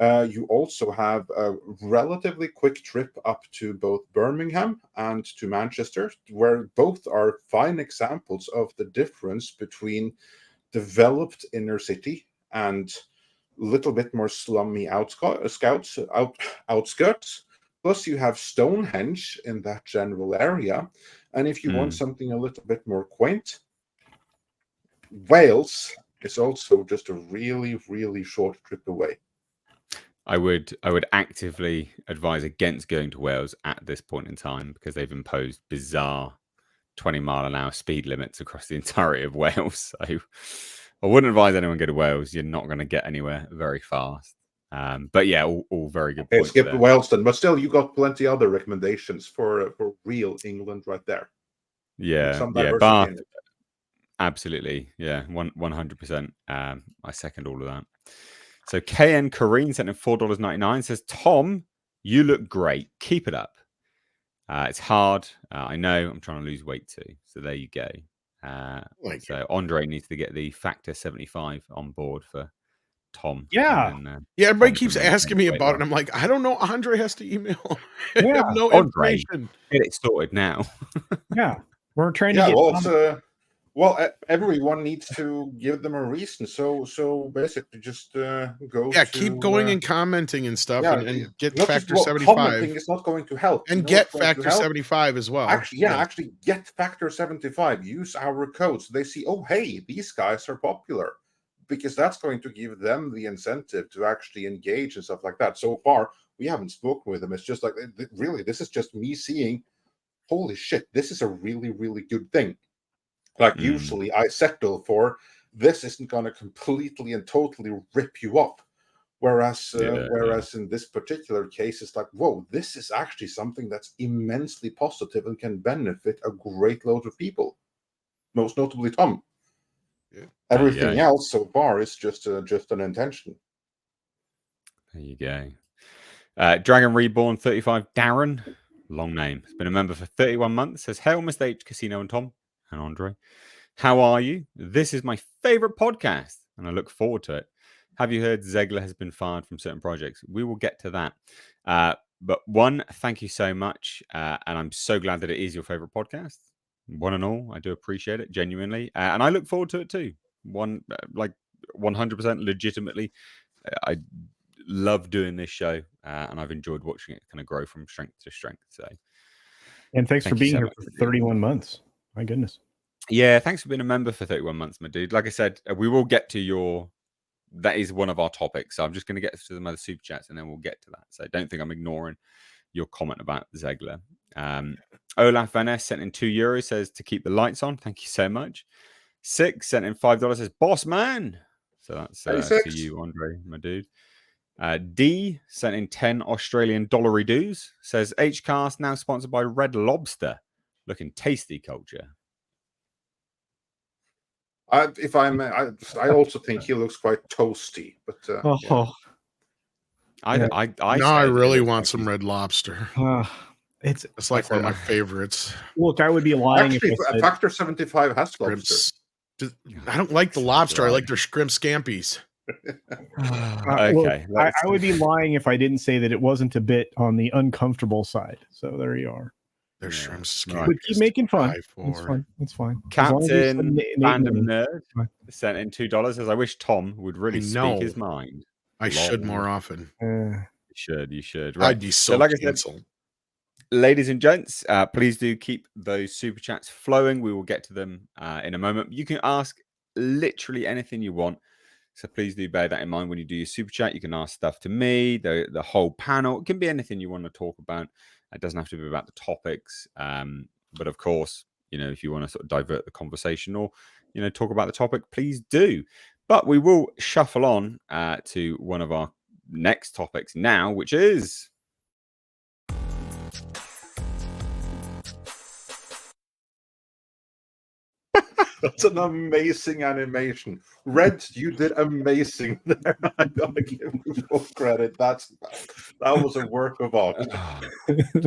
you also have a relatively quick trip up to both Birmingham and to Manchester, where both are fine examples of the difference between developed inner city and a little bit more slummy outskirts. Plus, you have Stonehenge in that general area. And if you want something a little bit more quaint, Wales is also just a really, really short trip away. I would actively advise against going to Wales at this point in time because they've imposed bizarre 20-mile-an-hour speed limits across the entirety of Wales. So I wouldn't advise anyone go to Wales. You're not going to get anywhere very fast. But yeah, all very good points. Skip Wales then, but still, you got plenty other recommendations for real England right there. Yeah, Bath. Absolutely, yeah, 100%. I second all of that. So KN Kareen sent in $4.99, says, Tom, you look great. Keep it up. It's hard. I know. I'm trying to lose weight too. So there you go. So Andre needs to get the Factor 75 on board for Tom. Yeah. Then, everybody keeps asking me about it. I'm like, I don't know. Andre has to email. I have no Andre, information. Get it sorted now. Yeah. We're trying to get... Well, everyone needs to give them a reason. So basically, just go. Yeah, keep going and commenting and stuff, and get Factor 75. Commenting is not going to help, and get Factor 75 as well. Actually, get Factor 75. Use our code so they see. Oh, hey, these guys are popular, because that's going to give them the incentive to actually engage and stuff like that. So far, we haven't spoken with them. It's just like, really, this is just me seeing. Holy shit, this is a really, really good thing. Like usually I settle for this isn't going to completely and totally rip you up. Whereas in this particular case, it's like, whoa, this is actually something that's immensely positive and can benefit a great load of people. Most notably Tom. Yeah. Everything else so far is just an intention. There you go. Dragon Reborn 35, Darren, long name. Has been a member for 31 months. Says, hail Mr. H, Casino and Tom. And Andre, how are you? This is my favorite podcast, and I look forward to it. Have you heard Zegler has been fired from certain projects? We will get to that. But one, thank you so much, and I'm so glad that it is your favorite podcast. One and all, I do appreciate it genuinely, and I look forward to it too. 100% legitimately. I love doing this show, and I've enjoyed watching it kind of grow from strength to strength. So, and thanks for being here for 31 months. My goodness. Yeah, thanks for being a member for 31 months, my dude. Like I said, we will get to that is one of our topics. So I'm just going to get to some other super chats and then we'll get to that. So don't think I'm ignoring your comment about Zegler. Olaf Van Ness sent in €2, says to keep the lights on. Thank you so much. 6 sent in $5, says boss man. So that's to you, Andre, my dude. D sent in 10 Australian dollary dues, says Hcast now sponsored by Red Lobster. Looking tasty, culture. I also think he looks quite toasty, but I really want some Red Lobster. It's like one of my favorites. Look, I would be lying. Actually, Factor 75 has lobster. I don't like the lobster. I like their shrimp scampies. Okay, look, I would be lying if I didn't say that it wasn't a bit on the uncomfortable side. So there you are. Their shrimp scampies. But keep making fun. It's fine. Captain Random Nerd sent in $2. Says, I wish Tom would really speak his mind. I should Lol. more often. You should. Right. I'd be so like I said, canceled. ladies and gents, please do keep those super chats flowing. We will get to them in a moment. You can ask literally anything you want. So please do bear that in mind when you do your super chat. You can ask stuff to me, the whole panel. It can be anything you want to talk about. It doesn't have to be about the topics. But of course, if you want to sort of divert the conversation or, talk about the topic, please do. But we will shuffle on to one of our next topics now, which is... That's an amazing animation. Red, you did amazing there. I gotta give you full credit. That was a work of art.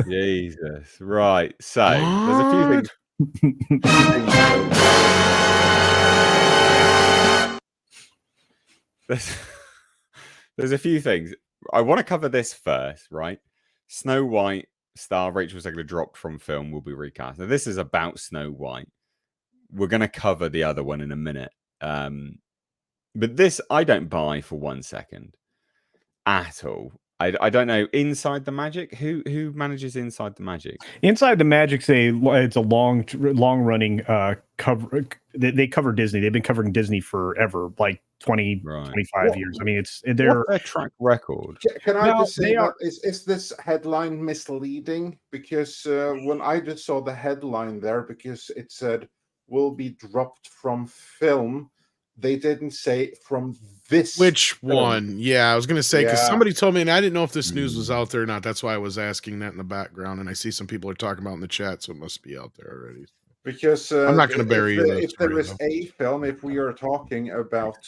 Jesus. Right. So there's a few things. There's a few things. I want to cover this first, right? Snow White star Rachel Zegler dropped from film will be recast. Now, this is about Snow White. We're going to cover the other one in a minute. But this, I don't buy for 1 second at all. I don't know. Inside the Magic? Who manages Inside the Magic? Inside the Magic's it's a long running cover. They cover Disney. They've been covering Disney forever, like 20, 25 years. I mean, they're their track record. Can I just say that is this headline misleading? Because when I just saw the headline there, because it said will be dropped from film, they didn't say from this. Which film. one? Yeah, I was going to say, because somebody told me, and I didn't know if this news was out there or not. That's why I was asking that in the background. And I see some people are talking about it in the chat, so it must be out there already. Because I'm not going to bury you. If there is a film, if we are talking about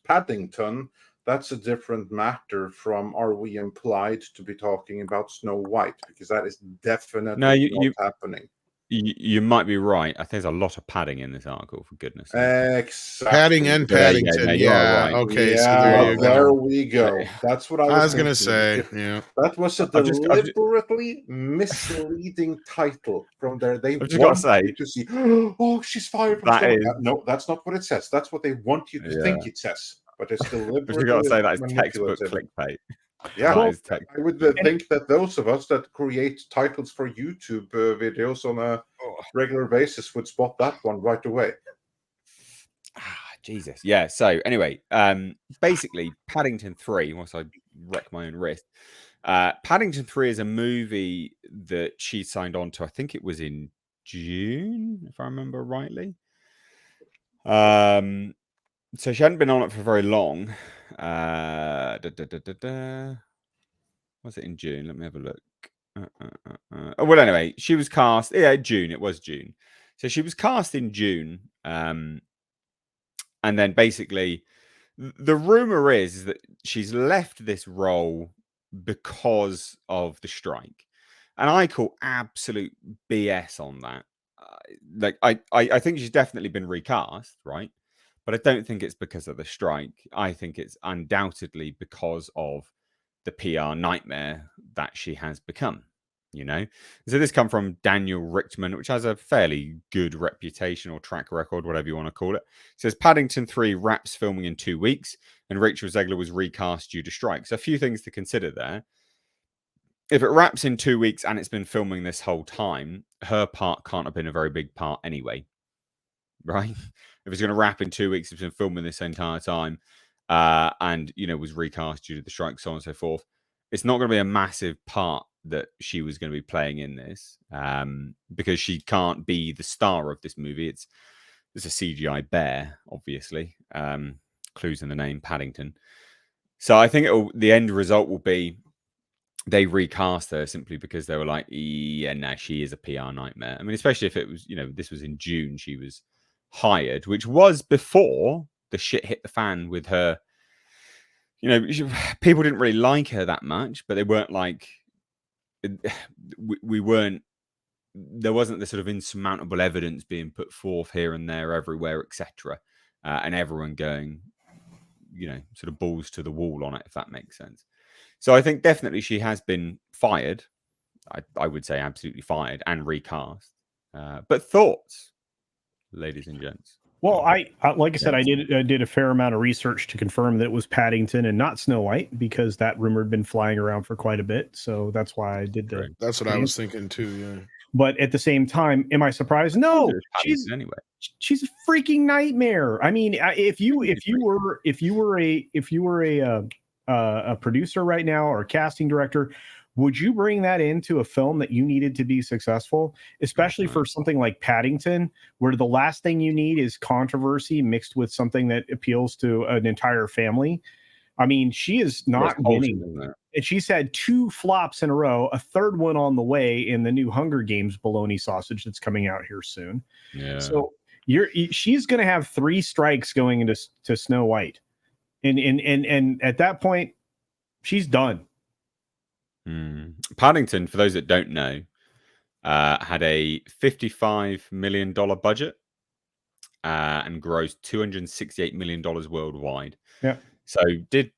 Paddington, that's a different matter from are we implied to be talking about Snow White? Because that is definitely not happening. You might be right. I think there's a lot of padding in this article, for goodness sake. Exactly. Padding and Paddington. Yeah. Right. Okay. Yeah, so there we go. That's what I was going to say. Yeah. That was a deliberately misleading title from there. They want you to see, oh, she's fired from No, that's not what it says. That's what they want you to think it says. But it's deliberately I've got to say that is textbook clickbait. Yeah, I would think that those of us that create titles for YouTube videos on a regular basis would spot that one right away. Jesus. Yeah. So anyway, basically, Paddington 3, once I wreck my own wrist, Paddington 3 is a movie that she signed on to. I think it was in June, if I remember rightly. So she hadn't been on it for very long. Was it in June? Let me have a look. Well, anyway, she was cast. Yeah, June. It was June. So she was cast in June. And then basically, the rumor is that she's left this role because of the strike. And I call absolute BS on that. I think she's definitely been recast, right? But I don't think it's because of the strike. I think it's undoubtedly because of the PR nightmare that she has become, So this come from Daniel Richtman, which has a fairly good reputation or track record, whatever you want to call it. It says Paddington 3 wraps filming in 2 weeks and Rachel Zegler was recast due to strike. So a few things to consider there. If it wraps in 2 weeks and it's been filming this whole time, her part can't have been a very big part anyway, right? If it's going to wrap in 2 weeks, it's been filming this entire time, and was recast due to the strike, so on and so forth. It's not going to be a massive part that she was going to be playing in this, because she can't be the star of this movie. It's a CGI bear, obviously. Clues in the name, Paddington. So I think the end result will be they recast her simply because they were like, yeah, no, she is a PR nightmare. I mean, especially if it was, this was in June, she was hired, which was before the shit hit the fan with her. People didn't really like her that much, but they weren't like, we weren't, there wasn't the sort of insurmountable evidence being put forth here and there, everywhere, etc. And everyone going, sort of balls to the wall on it, if that makes sense. So I think definitely she has been fired. I would say absolutely fired and recast. But thoughts, ladies and gents? Well, I like I said, I did a fair amount of research to confirm that it was Paddington and not Snow White, because that rumor had been flying around for quite a bit. So that's why I did the. That's what I was thinking too. Yeah. But at the same time, am I surprised? No, she's anyway. She's a freaking nightmare. I mean, if you were a producer right now or a casting director, would you bring that into a film that you needed to be successful, especially for something like Paddington, where the last thing you need is controversy mixed with something that appeals to an entire family? I mean, she is not winning. And she's had 2 flops in a row, a third one on the way in the new Hunger Games bologna sausage that's coming out here soon. Yeah. So she's going to have 3 strikes going into Snow White, and at that point, she's done. Paddington, for those that don't know, had a $55 million budget and grossed $268 million worldwide. Yeah. So did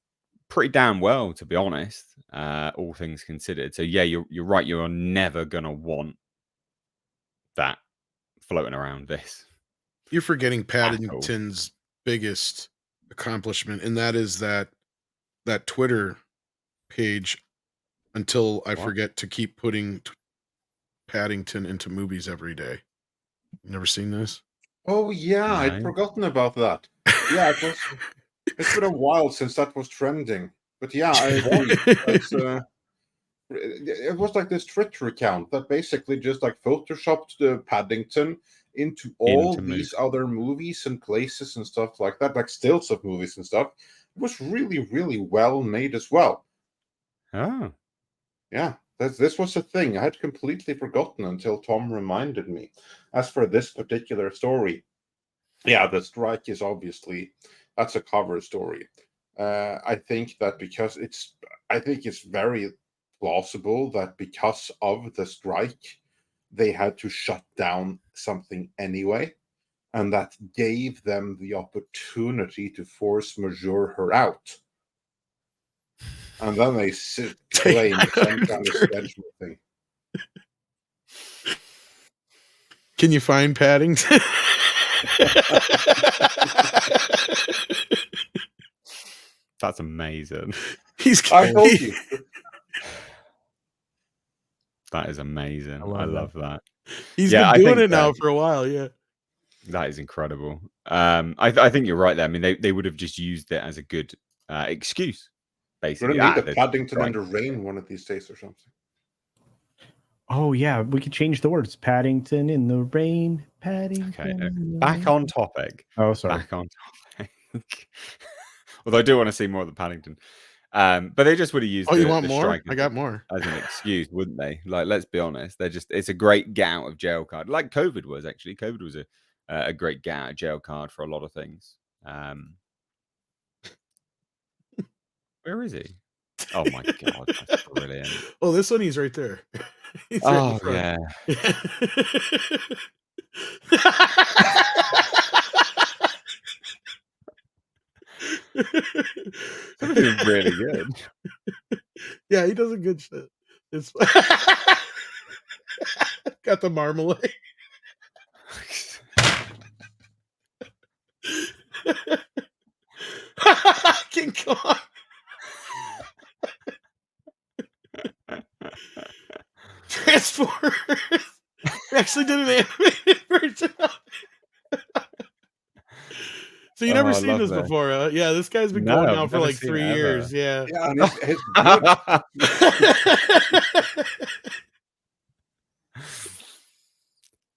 pretty damn well, to be honest, all things considered. So yeah, you're right. You're never gonna want that floating around this. You're forgetting Paddington's biggest accomplishment, and that is that Twitter page. Until I forget to keep putting Paddington into movies every day. You never seen this? Oh yeah, I'd forgotten about that. Yeah, it's been a while since that was trending. But yeah, I agree. It was like this Twitter account that basically just like photoshopped the Paddington into these other movies and places and stuff like that, like stills of movies and stuff. It was really, really well made as well. Oh. Yeah, this was a thing. I had completely forgotten until Tom reminded me. As for this particular story, yeah, the strike is obviously, that's a cover story. I think that because I think it's very plausible that because of the strike, they had to shut down something anyway, and that gave them the opportunity to force majeure her out. And then they claim some kind of schedule thing. Can you find Paddington? That's amazing. I told you. That is amazing. I love that. He's been doing it now for a while. Yeah. That is incredible. I think you're right there. I mean, they would have just used it as a good excuse. Basically, we're gonna need a Paddington in the rain one of these days or something. Oh yeah, we could change the words. Paddington in the rain. Paddington. Okay, back on topic. Oh, sorry. Back on topic. Although I do want to see more of the Paddington. But they just would have used. You want more? I got more as an excuse, wouldn't they? Like, let's be honest. It's a great get out of jail card, like COVID was actually. COVID was a great get out of jail card for a lot of things. Where is he? Oh my god, that's brilliant. Oh, this one, he's right there. He's right yeah. That's really good. Yeah, he does a good shit. It's got the marmalade. King Kong. Transformers. We actually did an animated version of it. So you never seen this before, huh? Yeah, this guy's been going now for like 3 years. Yeah. Yeah,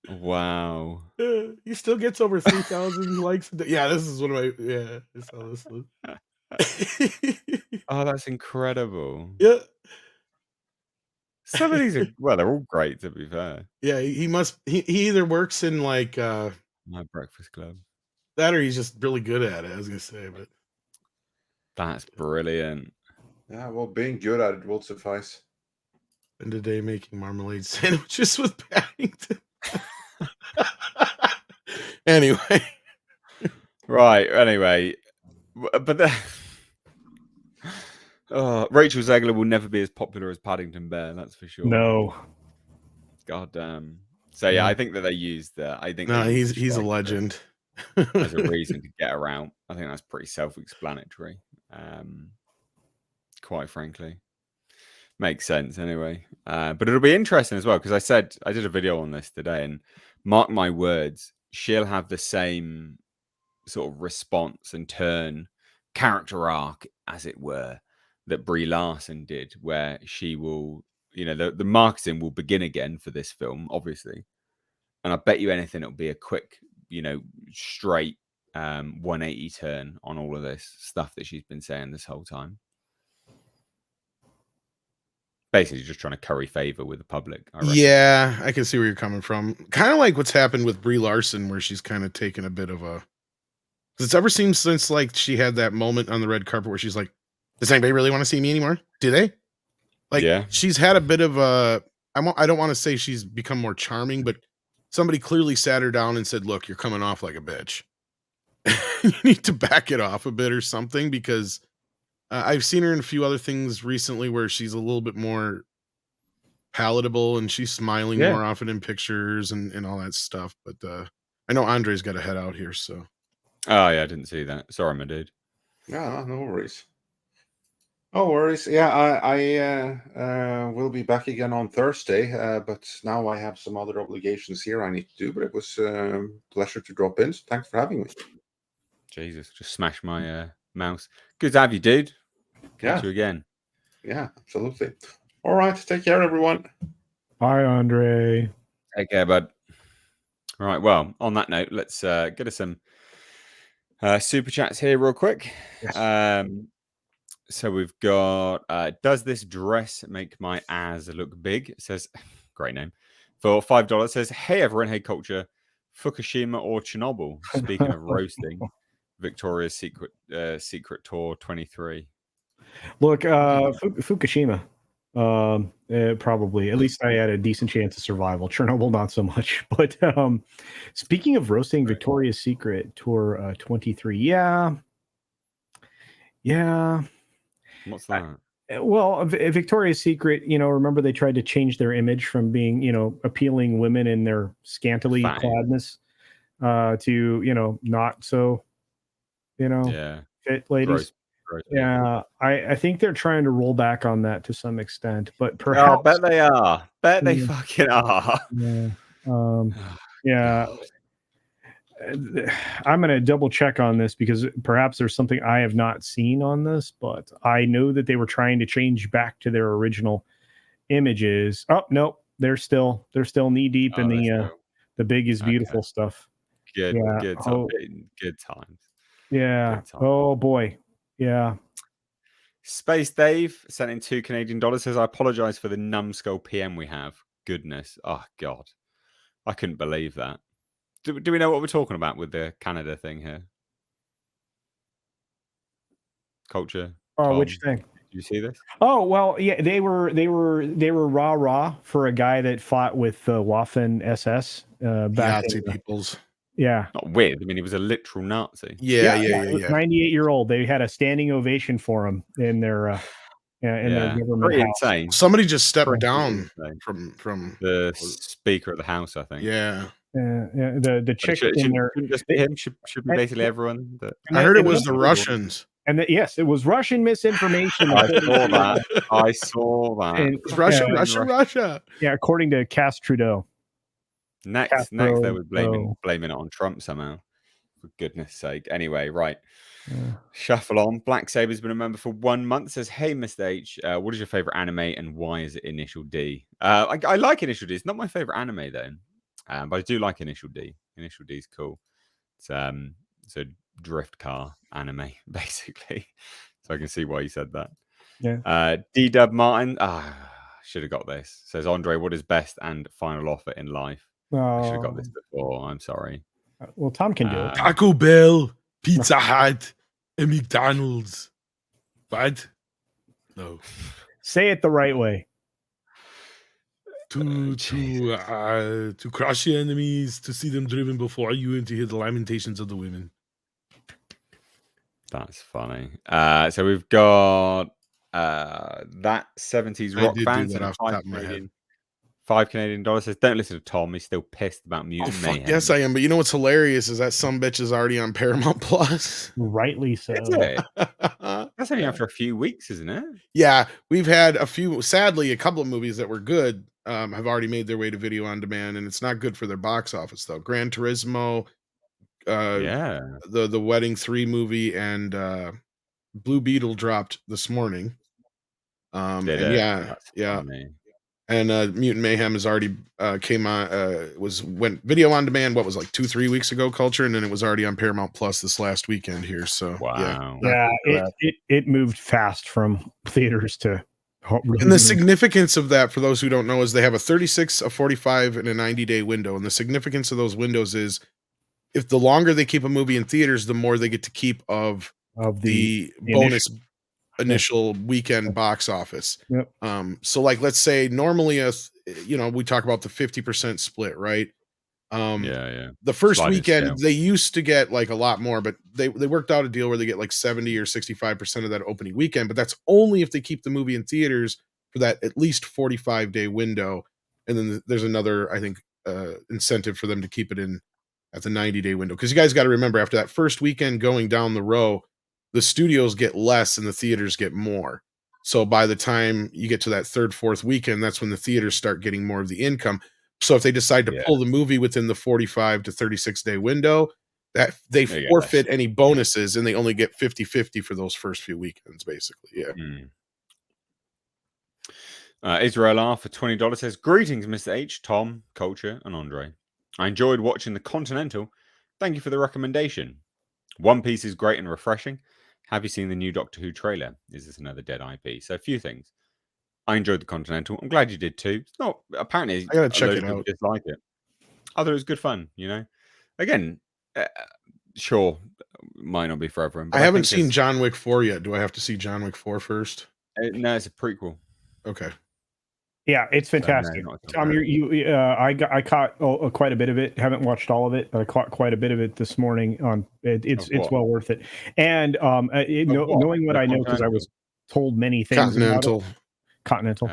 wow. He still gets over 3,000 likes. Yeah, this is one of my. Yeah, I saw this one. Oh, that's incredible. Yeah. Some of these are they're all great, to be fair. Yeah, he either works in like My Breakfast Club. That or he's just really good at it, I was gonna say, but that's brilliant. Yeah, well, being good at it will suffice. And today making marmalade sandwiches with Paddington. Anyway. Right, anyway. But Rachel Zegler will never be as popular as Paddington Bear, that's for sure. No. God damn. So yeah, I think that they used I think no, he's a legend. as a reason to get her out. I think that's pretty self-explanatory. Quite frankly, makes sense anyway. But it'll be interesting as well because I did a video on this today, and mark my words, she'll have the same sort of response and turn, character arc, as it were, that Brie Larson did, where she will, the marketing will begin again for this film, obviously. And I bet you anything it'll be a quick, straight 180 turn on all of this stuff that she's been saying this whole time. Basically just trying to curry favor with the public. Yeah, I can see where you're coming from. Kind of like what's happened with Brie Larson, where she's kind of taken a bit of a... It's ever seemed since like she had that moment on the red carpet where she's like, does anybody really want to see me anymore? Do they? Like, yeah. She's had a bit of a... I don't want to say she's become more charming, but somebody clearly sat her down and said, look, you're coming off like a bitch. You need to back it off a bit or something, because... I've seen her in a few other things recently where she's a little bit more palatable and she's smiling more often in pictures and all that stuff. But I know Andre's got to head out here, so. Oh, yeah, I didn't see that. Sorry, my dude. Yeah, no worries. No worries. Yeah, I will be back again on Thursday, but now I have some other obligations here I need to do, but it was a pleasure to drop in. So thanks for having me. Jesus, just smashed my mouse. Good to have you, dude. Catch you again. Yeah, absolutely. All right. Take care, everyone. Bye, Andre. Take care, bud. All right. Well, on that note, let's get us some super chats here real quick. Yes. So we've got, does this dress make my ass look big? It says, great name. For $5, it says, hey, everyone. Hey, culture. Fukushima or Chernobyl? Speaking of roasting. Victoria's Secret Tour 23. Look, Fukushima, probably. At least I had a decent chance of survival. Chernobyl, not so much. But speaking of roasting, Victoria's Secret Tour 23, yeah. What's that? Well, Victoria's Secret, remember they tried to change their image from being, appealing women in their scantily cladness to, not so. Fit ladies. Gross. Yeah, I think they're trying to roll back on that to some extent, but perhaps. Oh, bet they are. Bet they fucking are. Yeah. I'm going to double check on this because perhaps there's something I have not seen on this, but I know that they were trying to change back to their original images. Oh, no, they're still knee deep in the big is beautiful stuff. Good times. Yeah. Oh boy. Yeah. Space Dave sent in $2 Canadian. Says, I apologize for the numbskull PM we have. Goodness. Oh God. I couldn't believe that. Do we know what we're talking about with the Canada thing here? Culture. Oh, which thing? Did you see this? Oh well, yeah. They were rah for a guy that fought with Waffen SS back Nazi peoples. Yeah. Not with. I mean, he was a literal Nazi. Yeah. 98-year-old. They had a standing ovation for him in their their government Pretty house. insane. Somebody just stepped down from the Speaker of the House, I think. Yeah. The chick in there. Just be him. Should be basically everyone. I heard it was the Russians. And yes, it was Russian misinformation. I saw that. And, Russia. Yeah, according to Cass Trudeau. Next, they were blaming it on Trump somehow. For goodness sake. Anyway, right. Shuffle on. Black Saber's been a member for 1 month. Says, hey, Mr. H, what is your favorite anime and why is it Initial D? I like Initial D. It's not my favorite anime though, but I do like Initial D. Initial D is cool. It's a drift car anime basically. So I can see why you said that. Yeah. D-Dub Martin. Should have got this. Says, Andre, what is best and final offer in life? I should have got this before. I'm sorry. Well, Tom can do it. Taco Bell, Pizza Hut, and McDonald's. What? No. Say it the right way. To crush your enemies, to see them driven before you, and to hear the lamentations of the women. That's funny. So we've got that 70s rock band. $5 Canadian says, don't listen to Tom. He's still pissed about Oh Mutant fuck Mayhem. yes I am. But you know what's hilarious is that some bitch is already on Paramount Plus. Rightly so. Is it? That's only after a few weeks, isn't it? Yeah, we've had sadly, a couple of movies that were good have already made their way to video on demand, and it's not good for their box office though. Gran Turismo, Yeah. the Wedding 3 movie, and Blue Beetle dropped this morning. Did and it? yeah, That's yeah. funny. And Mutant Mayhem has already came on went video on demand, what was like 2-3 weeks ago, Culture, and then it was already on Paramount Plus this last weekend here. So Wow. Yeah, it moved fast from theaters to and the significance of that, for those who don't know, is they have a 36, a 45, and a 90-day window. And the significance of those windows is if the longer they keep a movie in theaters, the more they get to keep of the bonus initial weekend box office. Yep. So like, let's say normally we talk about the 50% split, right? Yeah. The first Sliding weekend scale. they used to get like a lot more, but they worked out a deal where they get like 70 or 65% of that opening weekend, but that's only if they keep the movie in theaters for that at least 45-day window. And then there's another, I think, incentive for them to keep it in at the 90-day window. Because you guys got to remember, after that first weekend going down the row, the studios get less and the theaters get more. So by the time you get to that third, fourth weekend, that's when the theaters start getting more of the income. So if they decide to pull the movie within the 45 to 36-day window, that they forfeit any bonuses and they only get 50-50 for those first few weekends, basically. Yeah. Israel R for $20 says, greetings, Mr. H, Tom, Culture, and Andre. I enjoyed watching The Continental. Thank you for the recommendation. One Piece is great and refreshing. Have you seen the new Doctor Who trailer? Is this another dead IP? So a few things. I enjoyed The Continental. I'm glad you did too. It's not, apparently, I gotta check it out. Dislike it. I thought it was good fun, Again, sure, might not be for everyone. But I haven't seen John Wick 4 yet. Do I have to see John Wick 4 first? No, it's a prequel. Okay. Yeah, it's fantastic. Tom, I caught quite a bit of it. Haven't watched all of it, but I caught quite a bit of it this morning. It's well worth it. And knowing what I know, because I was told many things. Continental.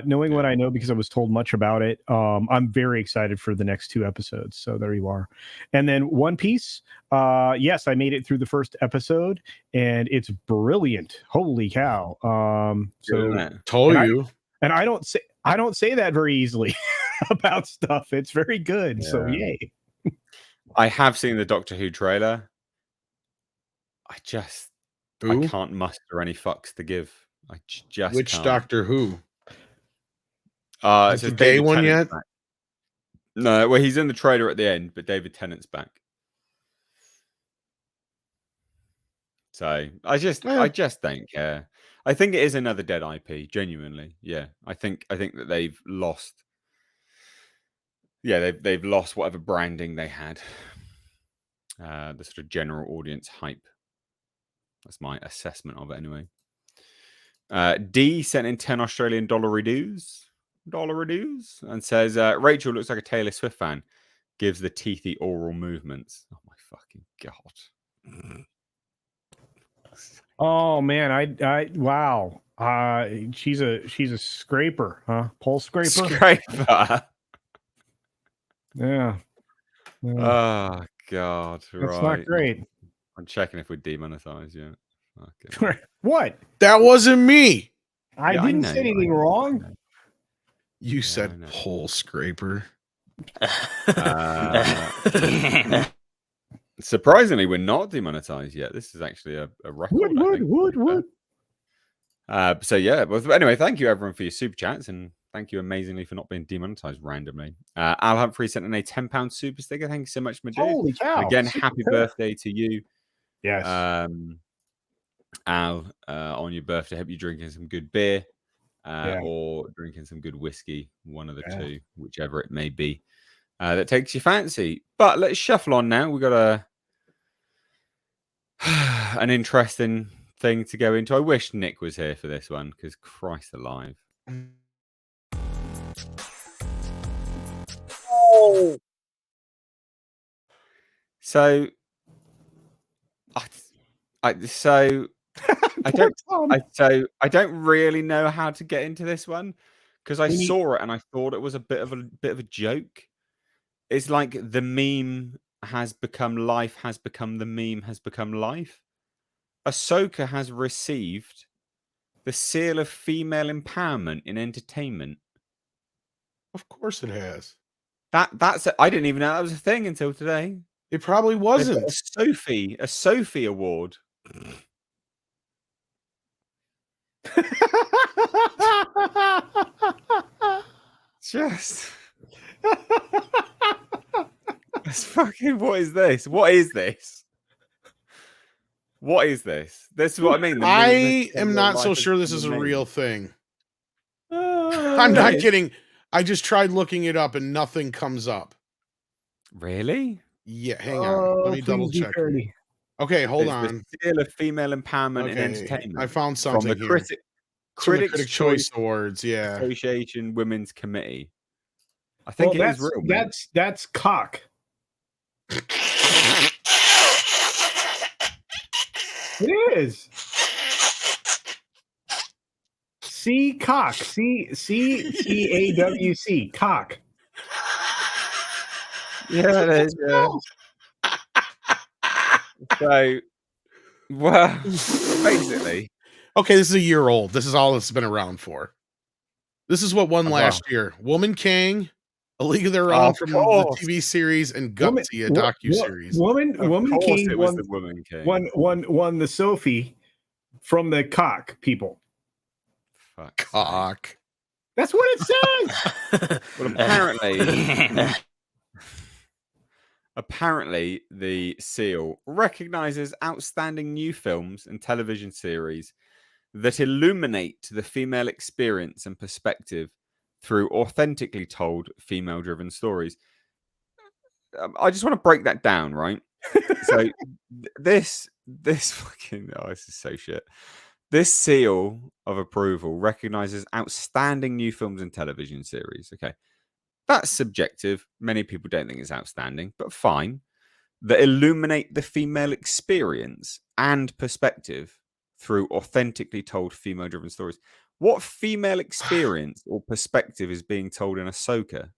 Knowing what I know, because I was told much about it, I'm very excited for the next 2 episodes. So there you are. And then One Piece. Yes, I made it through the first episode, and it's brilliant. Holy cow! And I don't say that very easily about stuff. It's very good. Yeah. So yay. I have seen the Doctor Who trailer. I can't muster any fucks to give. Which can't. Doctor Who? Is the day one yet? Back. No, well, he's in the trailer at the end, but David Tennant's back. So I just don't care. I think it is another dead IP, genuinely. Yeah. I think that they've lost. Yeah, they've lost whatever branding they had. The sort of general audience hype. That's my assessment of it anyway. D sent in 10 Australian dollar redues and says Rachel looks like a Taylor Swift fan. Gives the teethy oral movements. Oh my fucking god. Oh man, I wow. She's a scraper, huh? Pole scraper. Scraper. Yeah. Oh god, that's not great. I'm checking if we're demonetized yet. Okay. What? That wasn't me. I didn't say anything wrong. You said pole scraper. Surprisingly, we're not demonetized yet. This is actually a record. Wood. So yeah, but anyway, thank you everyone for your super chats, and thank you amazingly for not being demonetized randomly. Al Humphrey sent in a £10 super sticker. Thank you so much, my dude. Holy cow! And again, happy birthday to you. Yes. Al, on your birthday, hope you're drinking some good beer or drinking some good whiskey, one of the two, whichever it may be, that takes your fancy. But let's shuffle on now. We've got an interesting thing to go into. I wish Nick was here for this one, because Christ alive. Oh. So I don't really know how to get into this one, because I When you- saw it and I thought it was a bit of a joke. It's like the meme has become life, has become the meme, has become life. Ahsoka has received the seal of female empowerment in entertainment. Of course it has. I didn't even know that was a thing until today. It probably They've got wasn't. a Sophie Award. Just that's fucking. What is this? What is this? What is this? This is what I mean. The meme has I become am real not life, so has sure this become is a meme. real thing. I'm not kidding. I just tried looking it up and nothing comes up. Really? Yeah, hang on. Let me double check. Okay, hold It's on. the seal of female empowerment in Okay, entertainment. I found from something the here. Critics From the Critic Choice Awards, yeah. Association Women's Committee. I think it is real. Man. That's cock. It is. C cock. CAWC. Cock. Yeah, it is. Yeah. So, well, basically, Okay, this is a year old. This is all it's been around for. This is what won Wow. last year. Woman King, A League of Their Of Own from the course. TV series, and Gutsy, a docuseries. Woman of course King it was the Woman King. won the Sophie from the cock people. Fuck's sake. Cock. That's what it says. Well, apparently, the seal recognizes outstanding new films and television series that illuminate the female experience and perspective through authentically told female-driven stories. I just want to break that down, right? So this fucking this is so shit. This seal of approval recognizes outstanding new films and television series. Okay. That's subjective. Many people don't think it's outstanding, but fine. That illuminate the female experience and perspective through authentically told female-driven stories. What female experience or perspective is being told in Ahsoka?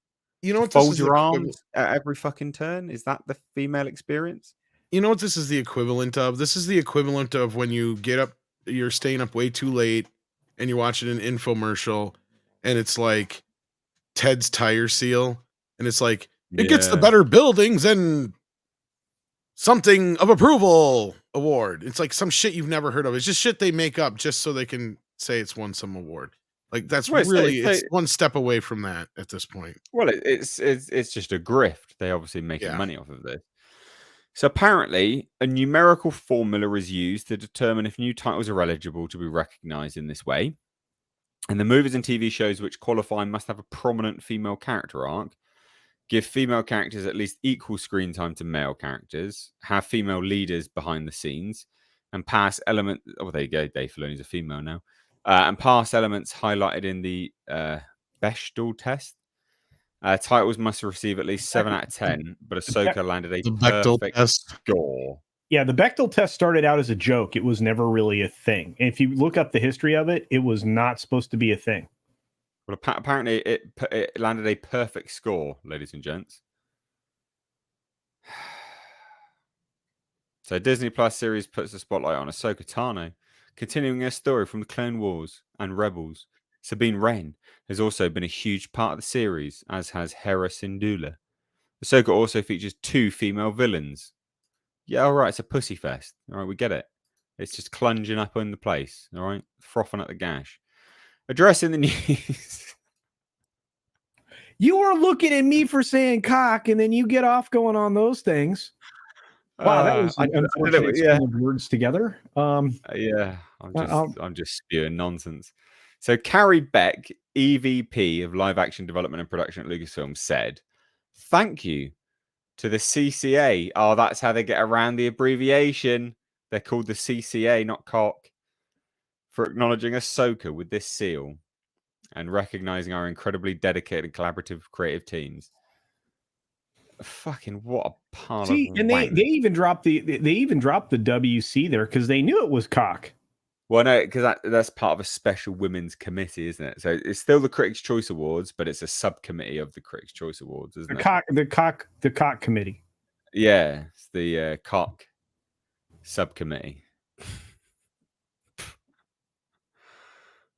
You know what this Fold is your equivalent- arms at every fucking turn? Is that the female experience? You know what this is the equivalent of? This is the equivalent of when you get up, you're staying up way too late and you're watching an infomercial and it's like Ted's tire seal and it's like it gets the Yeah. better buildings and something of approval award. It's like some shit you've never heard of. It's just shit they make up just so they can say it's won some award. Like that's Well, it's- really it's- it's one step away from that at this point. Well, it's just a grift. They obviously making Yeah. money off of this. So apparently, a numerical formula is used to determine if new titles are eligible to be recognized in this way. And the movies and TV shows which qualify must have a prominent female character arc, give female characters at least equal screen time to male characters, have female leaders behind the scenes, and pass elements. Oh, there you go. Dave Filoni's a female now, and pass elements highlighted in the Bechdel test. Titles must receive at least 7 out of 10, but Ahsoka landed a The Bechdel perfect test. score. Yeah, the Bechdel test started out as a joke. It was never really a thing. And if you look up the history of it, it was not supposed to be a thing. Well, apparently it landed a perfect score, ladies and gents. So Disney Plus series puts the spotlight on Ahsoka Tano, continuing her story from the Clone Wars and Rebels. Sabine Wren has also been a huge part of the series, as has Hera Syndulla. Ahsoka also features 2 female villains. Yeah, all right, it's a pussy fest. All right, we get it. It's just clunging up in the place. All right, frothing at the gash. Addressing the news. You were looking at me for saying cock, and then you get off going on those things. Wow, that was an unfortunate string of words together. Yeah, I'm just spewing nonsense. So Carrie Beck, EVP of Live Action Development and Production at Lucasfilm, said, "Thank you to the CCA." Oh, that's how they get around the abbreviation. They're called the CCA, not cock. For acknowledging Ahsoka with this seal and recognizing our incredibly dedicated and collaborative creative teams. Fucking what a pile of and they wank. even dropped the WC there because they knew it was cock. Well, no, because that's part of a special women's committee, isn't it? So it's still the Critics' Choice Awards, but it's a subcommittee of the Critics' Choice Awards, isn't it? The cock committee. Yeah, it's the cock subcommittee.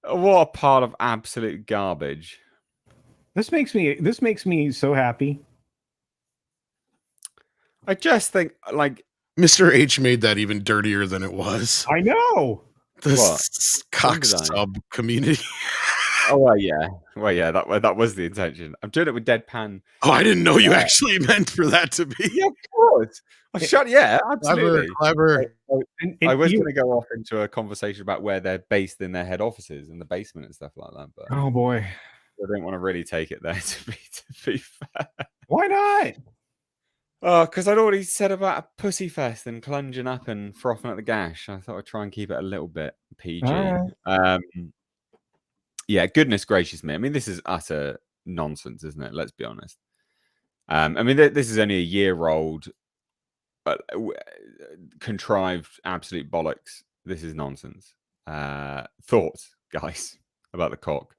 What a pile of absolute garbage. This makes me so happy. I just think, like, Mr. H made that even dirtier than it was. I know. The What? cock did I? sub community. oh well, yeah, that was the intention. I'm doing it with deadpan. Oh, I didn't know you actually meant for that to be. Yeah, of course. Absolutely. Clever. I was going to go off into a conversation about where they're based in their head offices in the basement and stuff like that, but Oh boy, I don't want to really take it there. To be fair, why not? oh, because I'd already said about a pussy fest and plunging up and frothing at the gash. I thought I'd try and keep it a little bit PG. All Yeah, goodness gracious me! I mean, this is utter nonsense, isn't it? Let's be honest. I mean, this is only a year old. Contrived absolute bollocks. This is nonsense. Thoughts, guys, about the cock?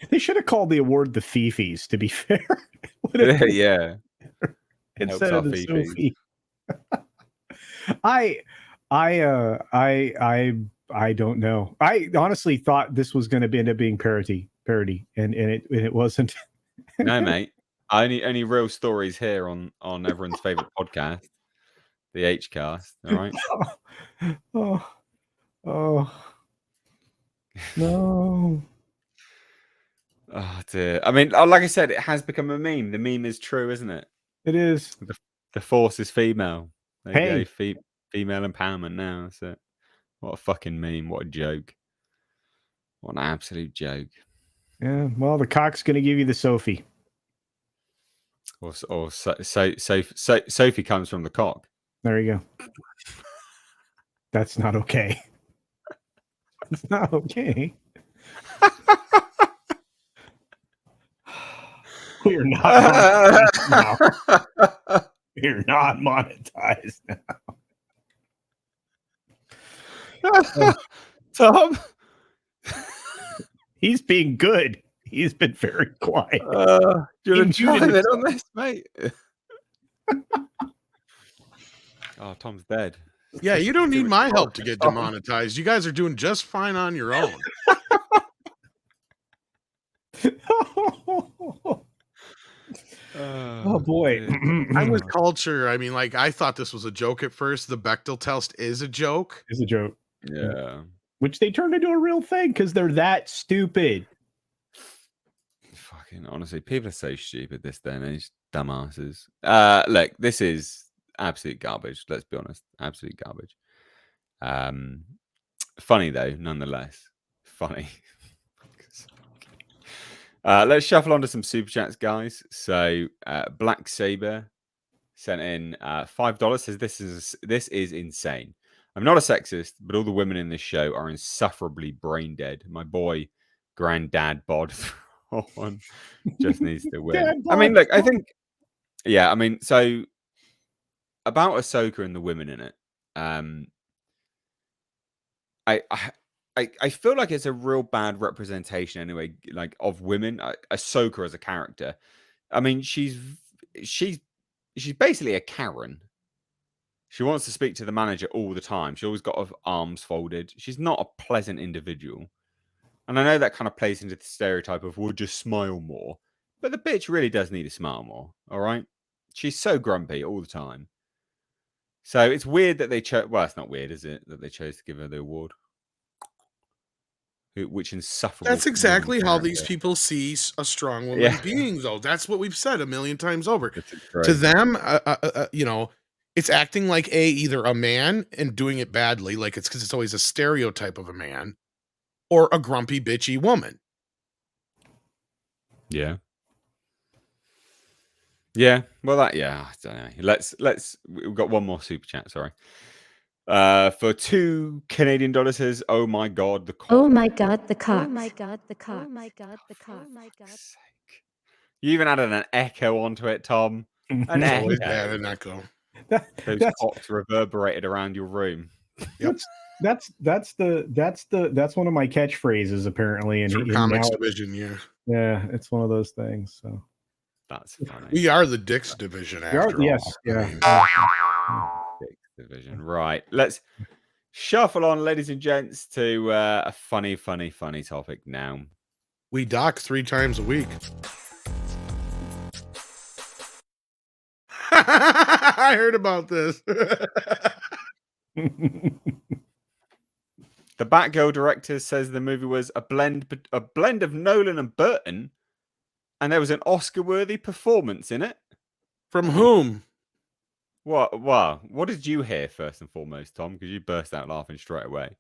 They should have called the award the Fifis, to be fair. Yeah. Instead of the Fifis. Sophie. I don't know. I honestly thought this was going to end up being parody, and it wasn't. No, mate. Only real stories here on everyone's favorite podcast, the H-Cast. All right. Oh no. Oh dear. I mean, like I said, it has become a meme. The meme is true, isn't it? It is. The force is female. There Hey. you go. Female empowerment now. That's it. What a fucking meme. What a joke. What an absolute joke. Yeah. Well, the cock's going to give you the Sophie. Or Sophie comes from the cock. There you go. That's not okay. It's not okay. We're not monetized now. We're not monetized now. Tom? He's being good. He's been very quiet. Do you want to chime in on this, mate? Oh, Tom's dead. Yeah, you don't need my help to get demonetized. You guys are doing just fine on your own. Oh boy. I'm with culture. I mean, like, I thought this was a joke at first. The Bechdel test is a joke. It's a joke. Yeah. Which they turned into a real thing because they're that stupid. Fucking honestly, people are so stupid this day and age. Dumbasses. Look, this is absolute garbage. Let's be honest. Absolute garbage. Funny though, nonetheless. Funny. Let's shuffle on to some super chats, guys. So Black Saber sent in $5. Says this is insane. I'm not a sexist, but all the women in this show are insufferably brain dead. My boy, Granddad Bod on just needs to win. I mean, look, I think, yeah, I mean, so about Ahsoka and the women in it, I feel like it's a real bad representation anyway, like of women. Ahsoka as a character, I mean, she's basically a Karen. She wants to speak to the manager all the time. She always got her arms folded. She's not a pleasant individual. And I know that kind of plays into the stereotype of, well, just smile more. But the bitch really does need to smile more, all right? She's so grumpy all the time. So it's weird that they chose... Well, it's not weird, is it? That they chose to give her the award. Which insufferable... That's exactly how these people see a strong woman being, though. That's what we've said a million times over. To them, you know... It's acting like either a man and doing it badly, like it's because it's always a stereotype of a man, or a grumpy, bitchy woman. Yeah. Yeah. Well, I don't know. We've got one more super chat. Sorry. For $2 Canadian says, "Oh my God, the cock." Oh my God, the cock. Oh my God, the cock. Oh my God, the cock. Oh my God. You even added an echo onto it, Tom. An Always- echo. yeah, did not go. Those That's- clocks reverberated around your room. That's one of my catchphrases apparently, and Through and comics now division, yeah. yeah, it's one of those things. So That's funny. We are the Dix division after all. yes, I yeah. mean, Sixth division. Right. Let's shuffle on, ladies and gents, to a funny topic now. we dock 3 times a week. I heard about this. The Batgirl director says the movie was a blend of Nolan and Burton, and there was an Oscar-worthy performance in it. From whom? What? Wow. What did you hear first and foremost, Tom? Because you burst out laughing straight away.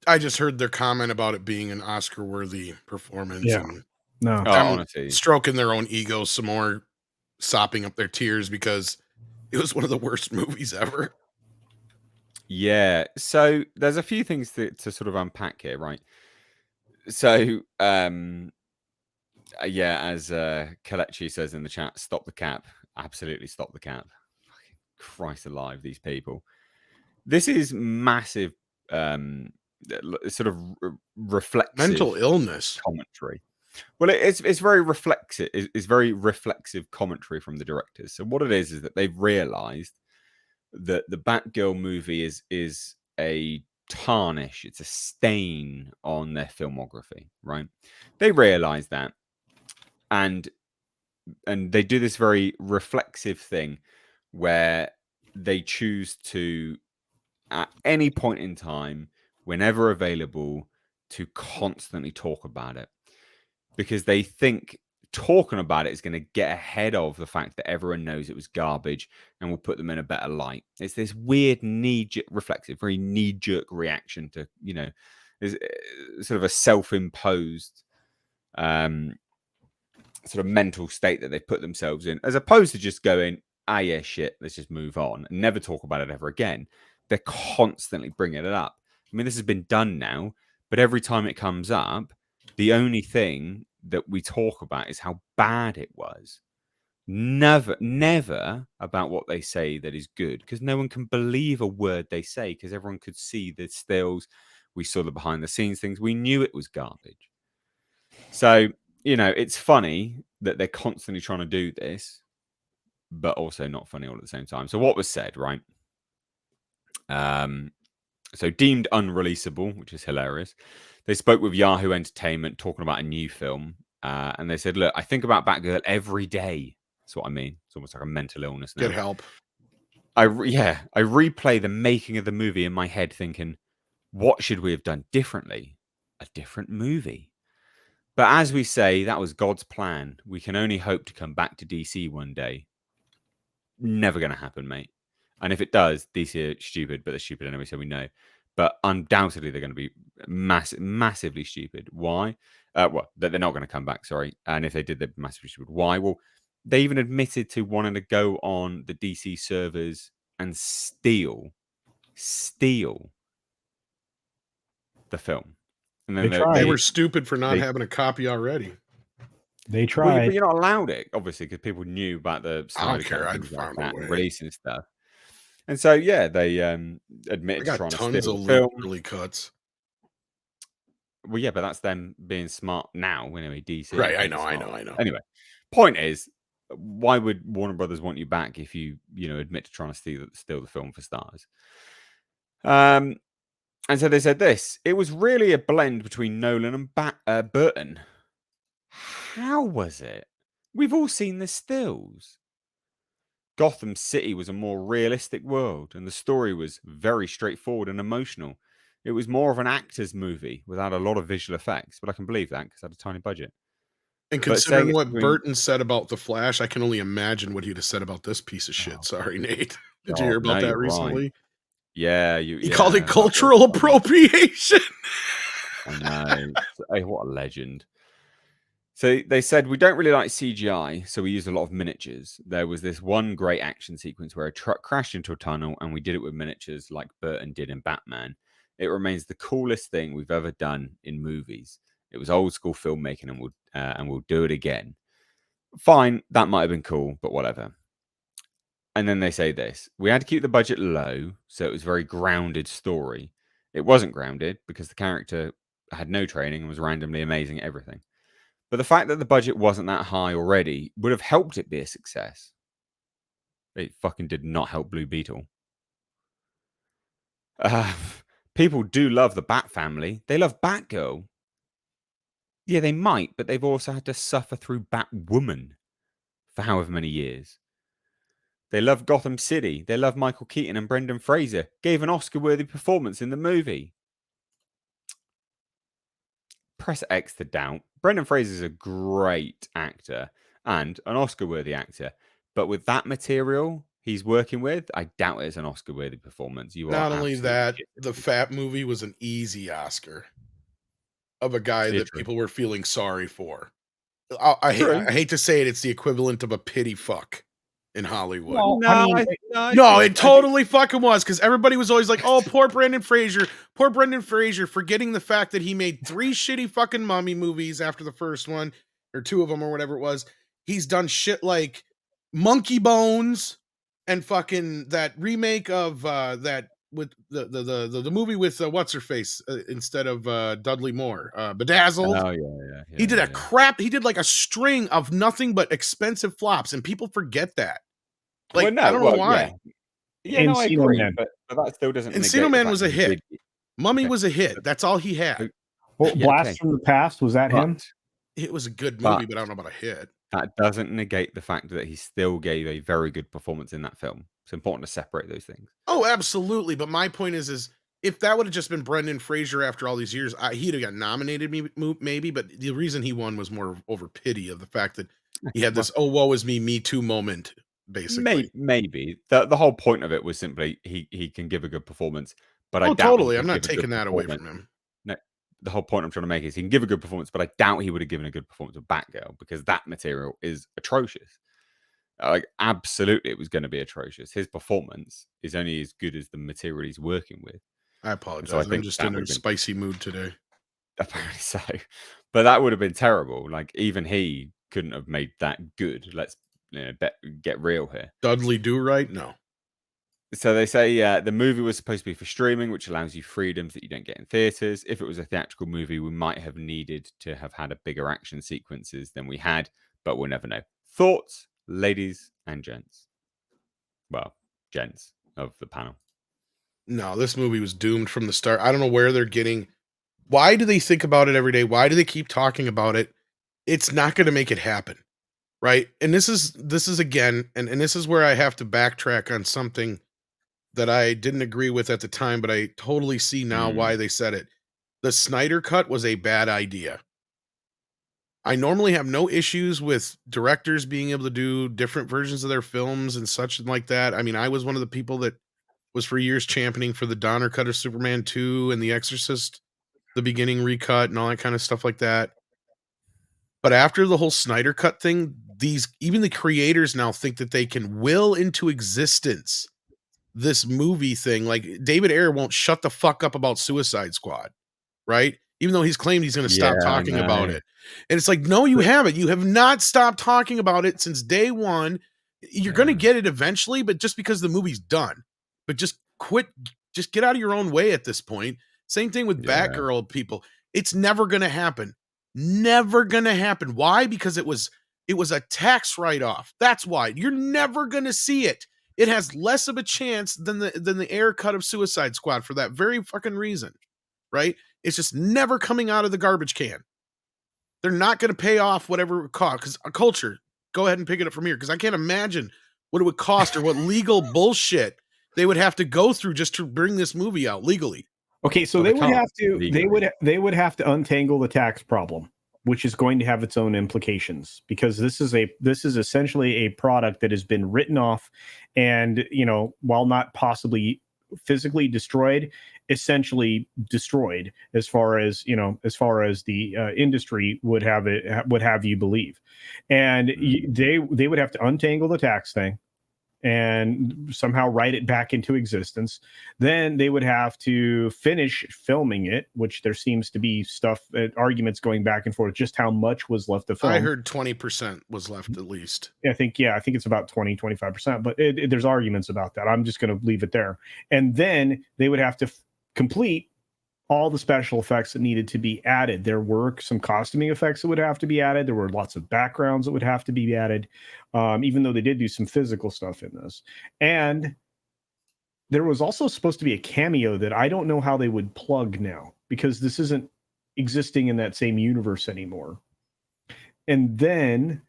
I just heard their comment about it being an Oscar-worthy performance. Yeah. And No. Oh, I'm honestly, stroking their own ego some more, sopping up their tears because it was one of the worst movies ever. yeah. So there's a few things to sort of unpack here, right? So, yeah, as Kalechi says in the chat, stop the cap. Absolutely stop the cap. Fucking Christ alive, these people. This is massive, sort of reflexive Mental illness. commentary. Well, it's very reflexive. It's very reflexive commentary from the directors. So what it is that they've realised that the Batgirl movie is a tarnish. It's a stain on their filmography, right? They realise that, and they do this very reflexive thing where they choose to, at any point in time, whenever available, to constantly talk about it, because they think talking about it is going to get ahead of the fact that everyone knows it was garbage and will put them in a better light. It's this weird knee-jerk, reflexive, very knee-jerk reaction to, is sort of a self-imposed sort of mental state that they've put themselves in, as opposed to just going, yeah, shit, let's just move on and never talk about it ever again. They're constantly bringing it up. I mean, this has been done now, but every time it comes up, the only thing that we talk about is how bad it was. Never about what they say that is good, because no one can believe a word they say, because everyone could see the stills. We saw the behind the scenes things. We knew it was garbage. So, it's funny that they're constantly trying to do this, but also not funny all at the same time. So what was said, right? So deemed unreleasable, which is hilarious. They spoke with Yahoo Entertainment talking about a new film. And they said, look, I think about Batgirl every day. That's what I mean. It's almost like a mental illness now. Get help. I replay the making of the movie in my head thinking, what should we have done differently? A different movie. But as we say, that was God's plan. We can only hope to come back to DC one day. Never going to happen, mate. And if it does, DC are stupid, but they're stupid anyway, so we know. But undoubtedly, they're going to be massively stupid. Why? Well, they're not going to come back, sorry. And if they did, they'd be massively stupid. Why? Well, they even admitted to wanting to go on the DC servers and steal the film. And then They tried. They were stupid for not they- having a copy already. They Well, tried. but you're not allowed it, obviously, because people knew about the I don't Snyder care. Cut I'd and things like find a that, way. and releasing stuff. And so, yeah, they I admitted to got trying to tons steal of the film. early cuts. Well, yeah, but that's them being smart now. Anyway, DC. Right, I being know. smart. Anyway, point is, why would Warner Brothers want you back if you admit to trying to steal the film for stars? And so they said this. It was really a blend between Nolan and Burton. How was it? We've all seen the stills. Gotham City was a more realistic world, and the story was very straightforward and emotional. It was more of an actor's movie without a lot of visual effects, but I can believe that because it had a tiny budget. And But saying considering it's what between- Burton said about The Flash, I can only imagine what he'd have said about this piece of shit. Oh. Sorry, Nate. Did God, you hear about no, that you're right. recently? Yeah, He called it that was cultural funny. appropriation. I know. Hey, what a legend. So they said, we don't really like CGI, so we use a lot of miniatures. There was this one great action sequence where a truck crashed into a tunnel, and we did it with miniatures like Burton did in Batman. It remains the coolest thing we've ever done in movies. It was old school filmmaking, and we'll do it again. Fine, that might have been cool, but whatever. And then they say this: we had to keep the budget low, so it was a very grounded story. It wasn't grounded because the character had no training and was randomly amazing at everything. But the fact that the budget wasn't that high already would have helped it be a success. It fucking did not help Blue Beetle. People do love the Bat family. They love Batgirl. Yeah, they might, but they've also had to suffer through Batwoman for however many years. They love Gotham City. They love Michael Keaton, and Brendan Fraser gave an Oscar-worthy performance in the movie. Press X to doubt. Brendan Fraser is a great actor and an Oscar-worthy actor, but with that material he's working with, I doubt it's an Oscar-worthy performance. Not only that, the Fat movie was an easy Oscar of a guy that people were feeling sorry for. I hate to say it, it's the equivalent of a pity fuck in Hollywood. Well, no, it totally fucking was, because everybody was always like, "Oh, poor Brendan Fraser, forgetting the fact that he made 3 shitty fucking mummy movies after the first one, or 2 of them, or whatever it was. He's done shit like Monkey Bones and fucking that remake of that with the movie with what's her face instead of Dudley Moore, Bedazzled. Oh yeah. He did he did like a string of nothing but expensive flops, and people forget that. Like, I don't know why. Yeah, no, I agree, but that still doesn't. Encino Man was a hit. Mummy was a hit. That's all he had. Well, Blast from the Past, was that him? It was a good movie, but I don't know about a hit. That doesn't negate the fact that he still gave a very good performance in that film. It's important to separate those things. Oh, absolutely. But my point is if that would have just been Brendan Fraser after all these years, he'd have got nominated maybe, but the reason he won was more over pity of the fact that he had this, oh, woe is me too moment, basically. Maybe. The whole point of it was simply he can give a good performance, but I doubt totally. I'm not taking that away from him. No, the whole point I'm trying to make is he can give a good performance, but I doubt he would have given a good performance with Batgirl, because that material is atrocious. Like, absolutely, it was going to be atrocious. His performance is only as good as the material he's working with. I apologize. So I'm just in a spicy mood today. Apparently so. But that would have been terrible. Like, even he couldn't have made that good. Let's get real here. Dudley Do Right? No. So they say the movie was supposed to be for streaming, which allows you freedoms that you don't get in theaters. If it was a theatrical movie, we might have needed to have had a bigger action sequences than we had, but we'll never know. Thoughts, ladies and gents? Well, gents of the panel. No, this movie was doomed from the start. I don't know where they're getting. Why do they think about it every day? Why do they keep talking about it? It's not going to make it happen, right? And this is again, and this is where I have to backtrack on something that I didn't agree with at the time, but I totally see now why they said it. The Snyder Cut was a bad idea. I normally have no issues with directors being able to do different versions of their films and such like that. I mean, I was one of the people that was for years championing for the Donner cut of Superman 2 and The Exorcist, the beginning recut and all that kind of stuff like that. But after the whole Snyder Cut thing, even the creators now think that they can will into existence this movie thing. Like, David Ayer won't shut the fuck up about Suicide Squad, right? Even though he's claimed he's going to stop talking about it. And it's like, no, you haven't. You have not stopped talking about it since day one. You're going to get it eventually, but just because the movie's done. But just quit. Just get out of your own way at this point. Same thing with Batgirl, people. It's never going to happen. Never going to happen. Why? Because it was a tax write-off. That's why. You're never going to see it. It has less of a chance than the Ayer cut of Suicide Squad for that very fucking reason, right? It's just never coming out of the garbage can. They're not going to pay off whatever it costs. Because Culture, go ahead and pick it up from here, because I can't imagine what it would cost or what legal bullshit they would have to go through just to bring this movie out legally. Okay, so they would have to untangle the tax problem, which is going to have its own implications, because this is essentially a product that has been written off, and while not possibly physically destroyed, essentially destroyed as far as the industry would have you believe. And they would have to untangle the tax thing, and somehow write it back into existence. Then they would have to finish filming it, which there seems to be arguments going back and forth, just how much was left to film. I heard 20% was left at least. I think it's about 20-25%, but there's arguments about that. I'm just going to leave it there. And then they would have to complete all the special effects that needed to be added. There were some costuming effects that would have to be added. There were lots of backgrounds that would have to be added, even though they did do some physical stuff in this. And there was also supposed to be a cameo that I don't know how they would plug now, because this isn't existing in that same universe anymore. And then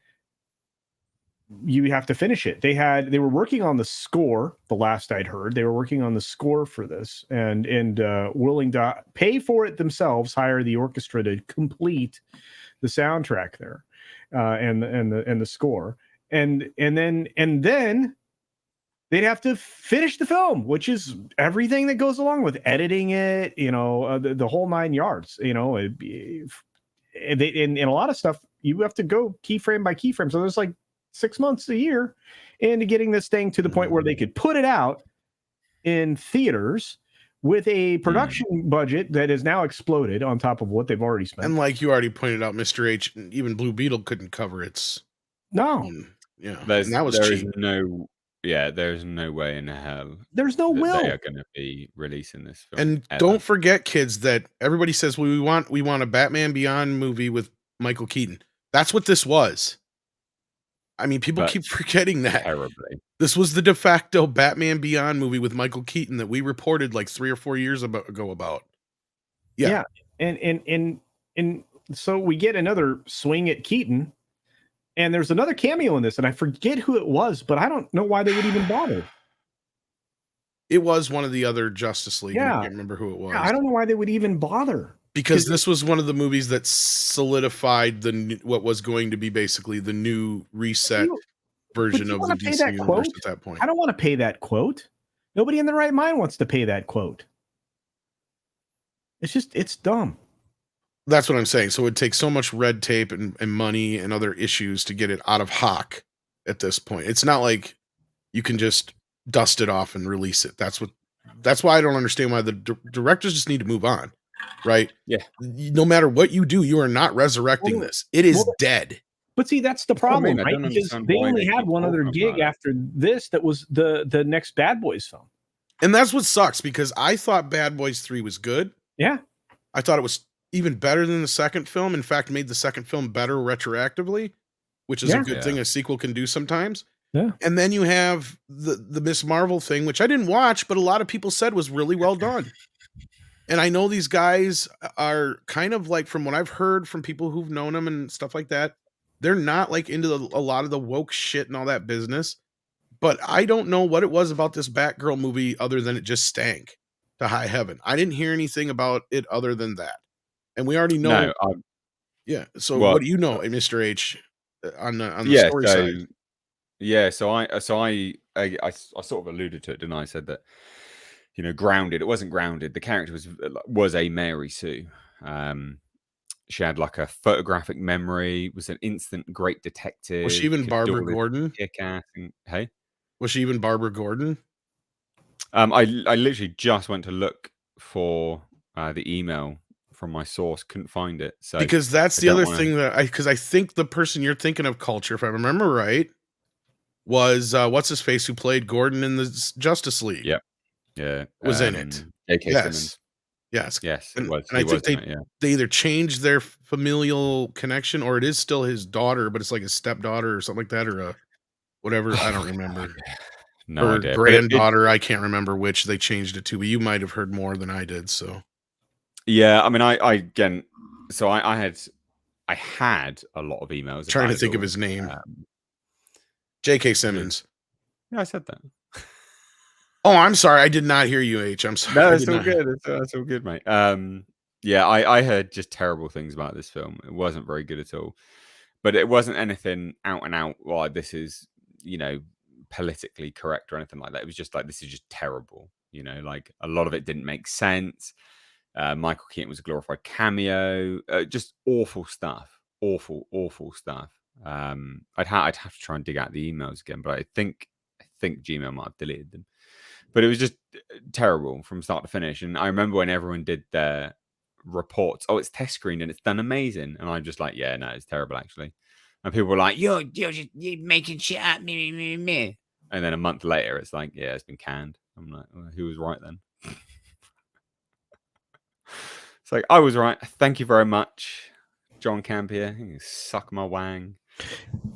you have to finish it. They were working on the score. The last I'd heard, they were working on the score for this, and willing to pay for it themselves, hire the orchestra to complete the soundtrack there, and the score, and then they'd have to finish the film, which is everything that goes along with editing it, the whole 9 yards. In a lot of stuff, you have to go keyframe by keyframe. So there's like 6 months, a year into getting this thing to the point where they could put it out in theaters with a production budget that has now exploded on top of what they've already spent. And like you already pointed out, Mr. H, even Blue Beetle couldn't cover its. No. There's no way in hell. There's no will. They are going to be releasing this film. And don't forget, kids, that everybody says, well, we want a Batman Beyond movie with Michael Keaton. That's what this was. I mean, people keep forgetting that. Terribly. This was the de facto Batman Beyond movie with Michael Keaton that we reported like 3 or 4 years ago about. Yeah. And so we get another swing at Keaton, and there's another cameo in this, and I forget who it was, but I don't know why they would even bother. It was one of the other Justice League. Yeah. I can't remember who it was. Yeah, I don't know why they would even bother. Because this was one of the movies that solidified what was going to be basically the new reset version of the DC universe at that point. I don't want to pay that quote. Nobody in their right mind wants to pay that quote. It's dumb. That's what I'm saying. So it would take so much red tape and money and other issues to get it out of hock at this point. It's not like you can just dust it off and release it. That's why I don't understand why the directors just need to move on. Right? Yeah. No matter what you do, you are not resurrecting this. It is dead. But see, that's the problem, right? Because they only had one other gig after this that was the next Bad Boys film. And that's what sucks, because I thought Bad Boys 3 was good. Yeah. I thought it was even better than the second film. In fact, made the second film better retroactively, which is a good thing a sequel can do sometimes. Yeah. And then you have the Miss Marvel thing, which I didn't watch, but a lot of people said was really well done. And I know these guys are kind of like, from what I've heard from people who've known them and stuff like that, they're not like into a lot of the woke shit and all that business. But I don't know what it was about this Batgirl movie other than it just stank to high heaven. I didn't hear anything about it other than that. And we already know. Yeah. So what do you know, Mr. H, on the story side? Yeah. So I sort of alluded to it, didn't I? I said that, Grounded. It wasn't Grounded. The character was a Mary Sue. She had like a photographic memory. Was an instant great detective. Was she even Barbara Gordon? Kick-ass. Hey, was she even Barbara Gordon? I literally just went to look for the email from my source. Couldn't find it. So because that's the other thing because I think the person you're thinking of, Culture, if I remember right, was what's his face who played Gordon in the Justice League. Yep. Yeah, was in it. J.K. Simmons. Yes. And I think they either changed their familial connection, or it is still his daughter, but it's like his stepdaughter or something like that, or a whatever. I don't remember. No idea. Granddaughter. I can't remember which they changed it to, but you might have heard more than I did. So yeah, I mean, I had a lot of emails. Trying to think of his name. J.K. Simmons. Yeah, I said that. Oh, I'm sorry. I did not hear you, H. I'm sorry. No, it's all good. It's all good, mate. Yeah, I heard just terrible things about this film. It wasn't very good at all. But it wasn't anything out and out, well, this is, politically correct or anything like that. It was just like, this is just terrible. Like a lot of it didn't make sense. Michael Keaton was a glorified cameo. Just awful stuff. Awful stuff. I'd have to try and dig out the emails again, but I think think Gmail might have deleted them, but it was just terrible from start to finish. And I remember when everyone did their reports, oh, it's test screened and it's done amazing, and I'm just like, yeah, no, it's terrible actually. And people were like, you're making shit up, me. And then a month later, it's like, yeah, it's been canned. I'm like, well, who was right then? It's like, I was right. Thank you very much, John Campea. You can suck my wang.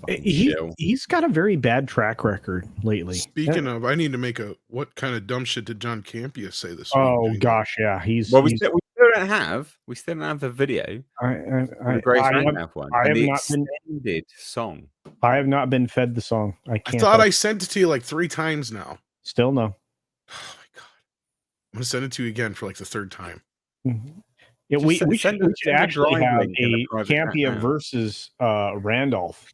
He's got a very bad track record lately. Speaking of, I need to make a what kind of dumb shit did John Campea say this week? Oh gosh, yeah, we still don't have the video. I Grace have not been song. I have not been fed the song. I thought I sent it to you like 3 times now. Still no. Oh my god, I'm gonna send it to you again for like the 3rd time. Mm-hmm. Yeah, we should actually have a Campea versus Randolph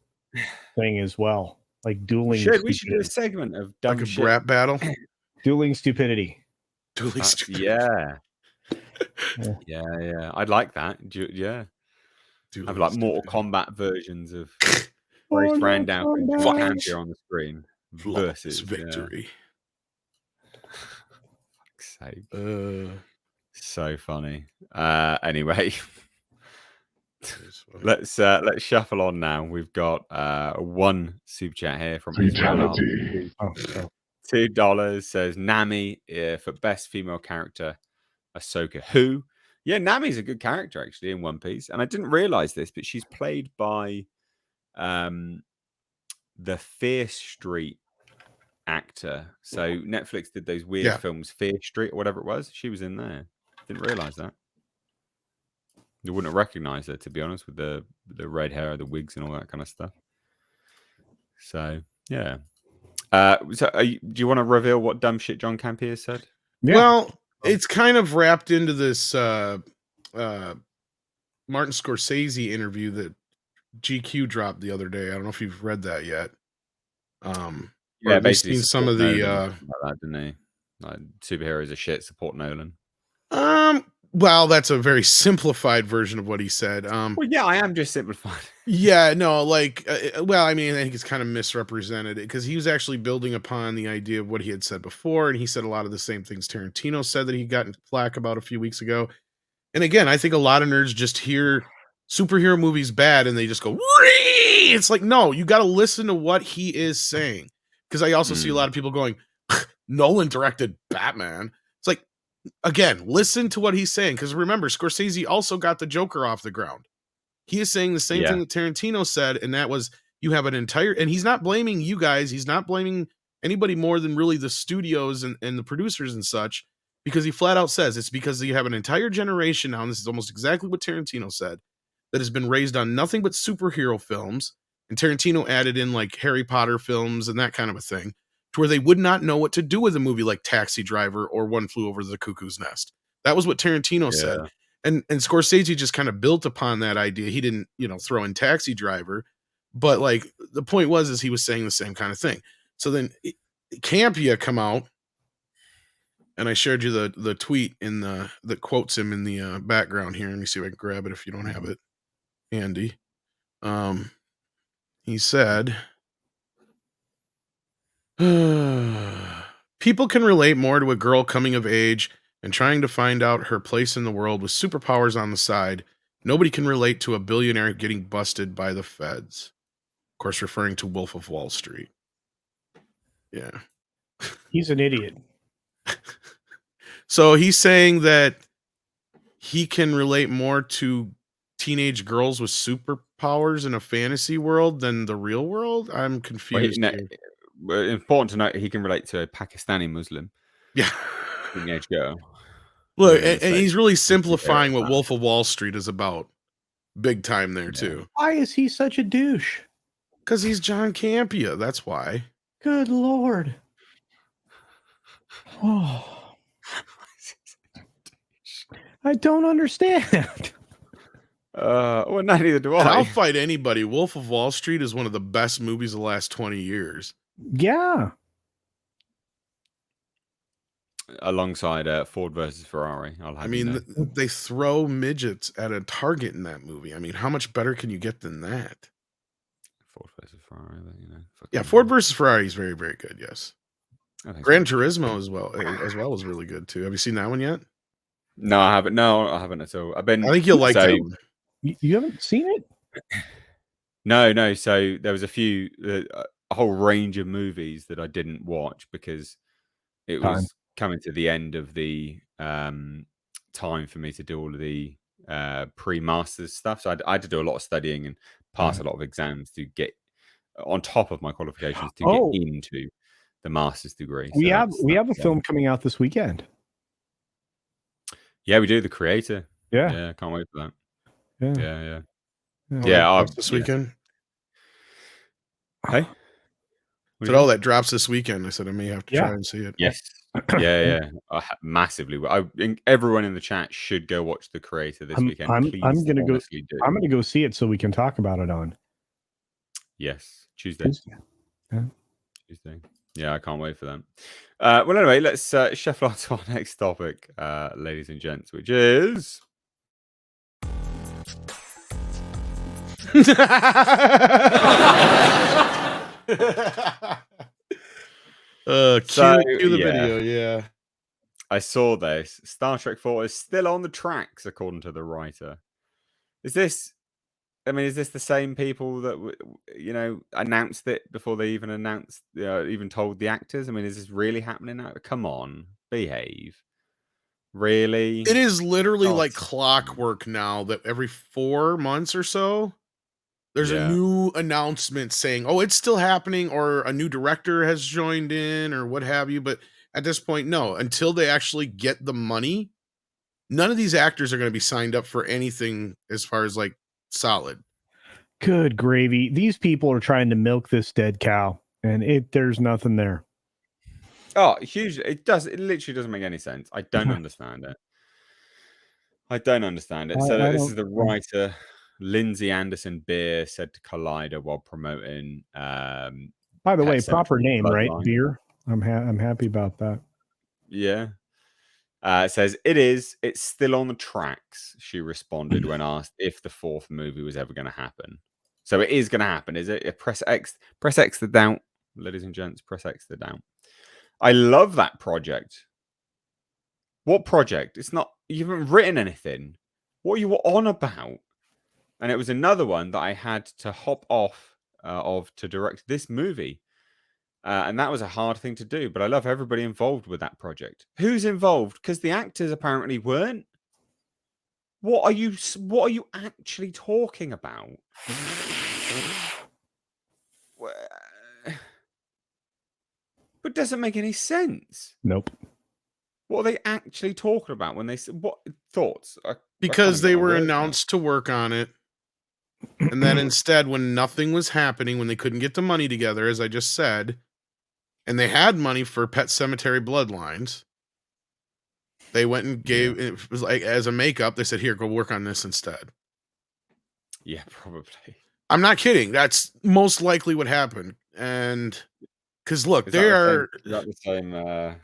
thing as well, like dueling. We should do a segment of dumb like a brat battle, dueling stupidity. Dueling stupidity. Yeah. I'd like that. Yeah, have like Mortal Kombat versions of Grace Randolph and Campea on the screen versus victory. So funny. Anyway, let's shuffle on now. We've got one super chat here from Fatality. $2 says Nami for best female character, Ahsoka. Who? Yeah, Nami's a good character actually in One Piece, and I didn't realize this, but she's played by the Fear Street actor. So Netflix did those weird films, Fear Street or whatever it was. She was in there. Didn't realize that. You wouldn't recognize her, to be honest, with the red hair, the wigs, and all that kind of stuff. So yeah. Do you want to reveal what dumb shit John Campea said? Yeah. Well, it's kind of wrapped into this Martin Scorsese interview that GQ dropped the other day. I don't know if you've read that yet. Yeah, basically seen some of the that, didn't he? Like, superheroes are shit. Support Nolan. Well, that's a very simplified version of what he said. Well, yeah, I am just simplified. Yeah, no, like, well, I mean, I think it's kind of misrepresented because he was actually building upon the idea of what he had said before, and he said a lot of the same things Tarantino said that he got in flack about a few weeks ago. And again, I think a lot of nerds just hear superhero movies bad and they just go, Wee! It's like, no, you got to listen to what he is saying. Because I also see a lot of people going, Nolan directed Batman. It's like, again, listen to what he's saying. Because remember, Scorsese also got the Joker off the ground. He is saying the same thing that Tarantino said, and that was you have an entire, and he's not blaming you guys. He's not blaming anybody more than really the studios and the producers and such, because he flat out says it's because you have an entire generation now, and this is almost exactly what Tarantino said, that has been raised on nothing but superhero films. And Tarantino added in like Harry Potter films and that kind of a thing, to where they would not know what to do with a movie like Taxi Driver or One Flew Over the Cuckoo's Nest. That was what Tarantino said. And Scorsese just kind of built upon that idea. He didn't, throw in Taxi Driver, but like the point is he was saying the same kind of thing. So then Campea come out, and I shared you the tweet in that quotes him in the background here. Let me see if I can grab it if you don't have it handy. He said, people can relate more to a girl coming of age and trying to find out her place in the world with superpowers on the side. Nobody can relate to a billionaire getting busted by the feds. Of course, referring to Wolf of Wall Street. Yeah. He's an idiot. So he's saying that he can relate more to teenage girls with superpowers in a fantasy world than the real world. I'm confused. Important to note, he can relate to a Pakistani Muslim. Yeah. Teenage girl. Look, and he's really simplifying what Wolf of Wall Street is about. Big time there, too. Why is he such a douche? Because he's John Campea. That's why. Good Lord. Oh. I don't understand. Well, neither do I. And I'll fight anybody. Wolf of Wall Street is one of the best movies of the last 20 years. Yeah. Alongside Ford versus Ferrari. They throw midgets at a target in that movie. I mean, how much better can you get than that? Ford versus Ferrari, Yeah, Ford versus Ferrari is very, very good. Yes. I think Gran so. Turismo as well is really good too. Have you seen that one yet? No, I haven't. No, I haven't at all. I've been. I think you'll like so, that one. You haven't seen it? No. So there was a whole range of movies that I didn't watch because it Time. was coming to the end of the time for me to do all of the pre-masters stuff. So I had to do a lot of studying and pass a lot of exams to get on top of my qualifications to Oh. get into the master's degree. We So have a film coming out this weekend. Yeah, we do. The Creator. Yeah. Yeah, can't wait for that. Yeah. Yeah, drops this weekend. Hey, that drops this weekend. I said I may have to try and see it. Yes. Yeah. Massively. I think everyone in the chat should go watch The Creator this weekend. I'm gonna go. honestly do. I'm gonna go see it so we can talk about it on. Yes, Tuesday. Yeah. Tuesday. Yeah, I can't wait for that. Well, anyway, let's shuffle on to our next topic, ladies and gents, which is Cue the video, yeah. I saw this. Star Trek 4 is still on the tracks, according to the writer. Is this the same people that announced it before they even even told the actors? I mean, is this really happening now? Come on, behave. Really? It is literally like clockwork now that every 4 months or so, there's a new announcement saying, oh, it's still happening, or a new director has joined in, or what have you. But at this point, no, until they actually get the money, none of these actors are going to be signed up for anything as far as like solid. Good gravy. These people are trying to milk this dead cow, and there's nothing there. Oh, huge. It literally doesn't make any sense. I don't understand it. So this is the writer, Lindsay Anderson Beer, said to Collider while promoting. By the way, proper name, right? Beer. I'm happy about that. Yeah. It says it's still on the tracks. She responded when asked if the 4th movie was ever going to happen. So it is going to happen, is it? Press X the down, ladies and gents. Press X the down. I love that project. What project? It's not. You haven't written anything. What are you on about? And it was another one that I had to hop off of to direct this movie. And that was a hard thing to do, but I love everybody involved with that project. Who's involved? Because the actors apparently weren't. What are you actually talking about? But it doesn't make any sense. Nope. What are they actually talking about when they say what thoughts? Because they were announced to work on it. And then instead, when nothing was happening, when they couldn't get the money together, as I just said, and they had money for Pet Sematary Bloodlines, they went and gave it was like as a makeup. They said, "Here, go work on this instead." Yeah, probably. I'm not kidding. That's most likely what happened. And because look, they are the same.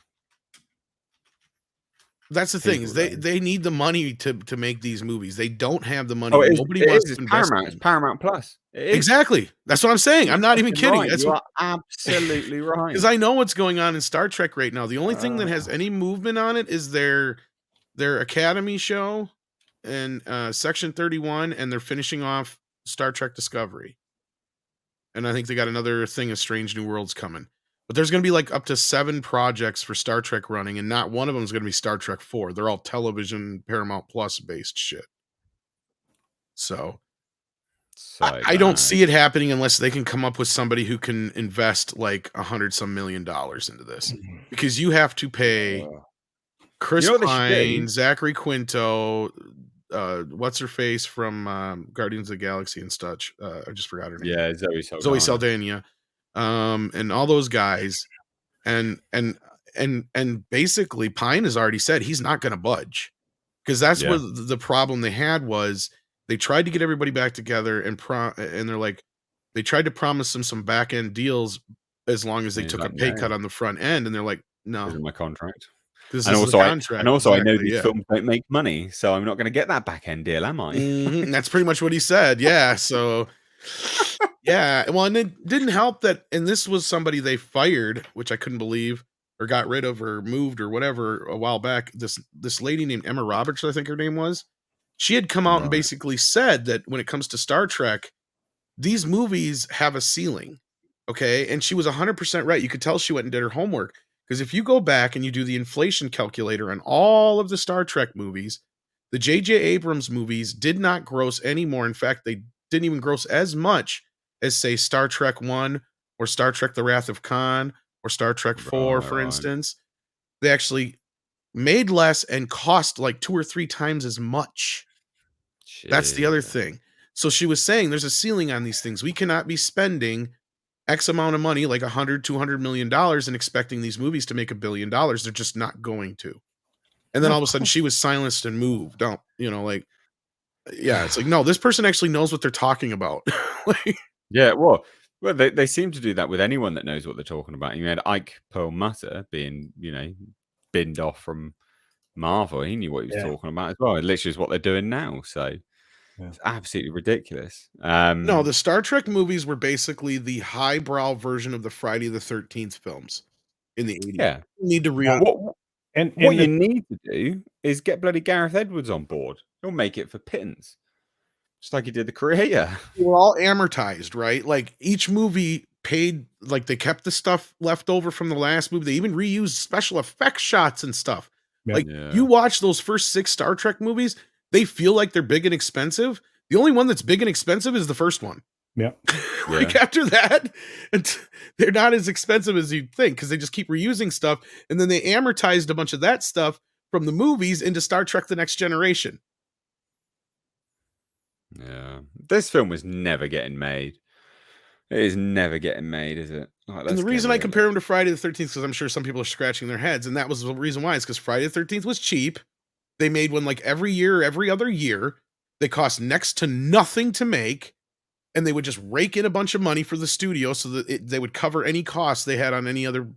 That's the thing is they need the money to make these movies. They don't have the money. Oh, Nobody wants to invest. Paramount. It's Paramount Plus. Exactly. That's what I'm saying. I'm not even kidding. Right. That's you are absolutely right. Because I know what's going on in Star Trek right now. The only thing that has any movement on it is their Academy show and Section 31, and they're finishing off Star Trek Discovery. And I think they got another thing of Strange New Worlds coming. But there's going to be like up to 7 projects for Star Trek running, and not one of them is going to be Star Trek 4. They're all television, Paramount Plus based shit. So I don't see it happening unless they can come up with somebody who can invest like $100-some million into this, because you have to pay Chris Pine, Zachary Quinto, what's her face from Guardians of the Galaxy and such. I just forgot her name. Yeah, Zoe Saldana. And all those guys, and basically Pine has already said he's not going to budge, because that's what the problem they had was they tried to get everybody back together and they're like, they tried to promise them some back end deals as long as they took a pay cut on the front end, and they're like, no, this is my contract. This is the contract. I know these films don't make money, so I'm not going to get that back end deal, am I? That's pretty much what he said. Yeah, so. Yeah, well, and it didn't help that, and this was somebody they fired, which I couldn't believe, or got rid of or moved or whatever a while back. This lady named Emma Roberts, I think her name was, she had come out and Right. basically said that when it comes to Star Trek, these movies have a ceiling. Okay. And she was 100% right. You could tell she went and did her homework. Because if you go back and you do the inflation calculator on all of the Star Trek movies, the J.J. Abrams movies did not gross any more. In fact, they didn't even gross as much as, say, Star Trek 1 or Star Trek The Wrath of Khan or Star Trek 4, for Right. instance. They actually made less and cost like 2 or 3 times as much. That's the other Shit. thing. So she was saying there's a ceiling on these things. We cannot be spending X amount of money, like $100-200 million, and expecting these movies to make $1 billion. They're just not going to. And then No, all of of a sudden course. she was silenced and moved. Don't, like, yeah, it's like, no, this person actually knows what they're talking about. Like, Yeah, well, they seem to do that with anyone that knows what they're talking about. You had Ike Perlmutter being, binned off from Marvel. He knew what he was Yeah. talking about as well. It literally is what they're doing now. So Yeah. it's absolutely ridiculous. no, the Star Trek movies were basically the highbrow version of the Friday the 13th films in the 80s. yeah. You need to Yeah. What And what you the, need to do is get bloody Gareth Edwards on board. He'll make it for pittance, just like he did the Creator. they were all amortized, right? Like each movie paid, like they kept the stuff left over from the last movie. They even reused special effects shots and stuff. Yeah. Like Yeah. you watch those first 6 Star Trek movies, they feel like they're big and expensive. The only one that's big and expensive is the first one. yeah. Like after that, they're not as expensive as you'd think because they just keep reusing stuff. And then they amortized a bunch of that stuff from the movies into Star Trek The Next Generation. Yeah. This film was never getting made. It is never getting made, is it? Like, And the let's get reason I real. compare them to Friday the 13th, because I'm sure some people are scratching their heads, and that was the reason why, is because Friday the 13th was cheap. They made one like every year, every other year. They cost next to nothing to make, and they would just rake in a bunch of money for the studio so that they would cover any costs they had on any other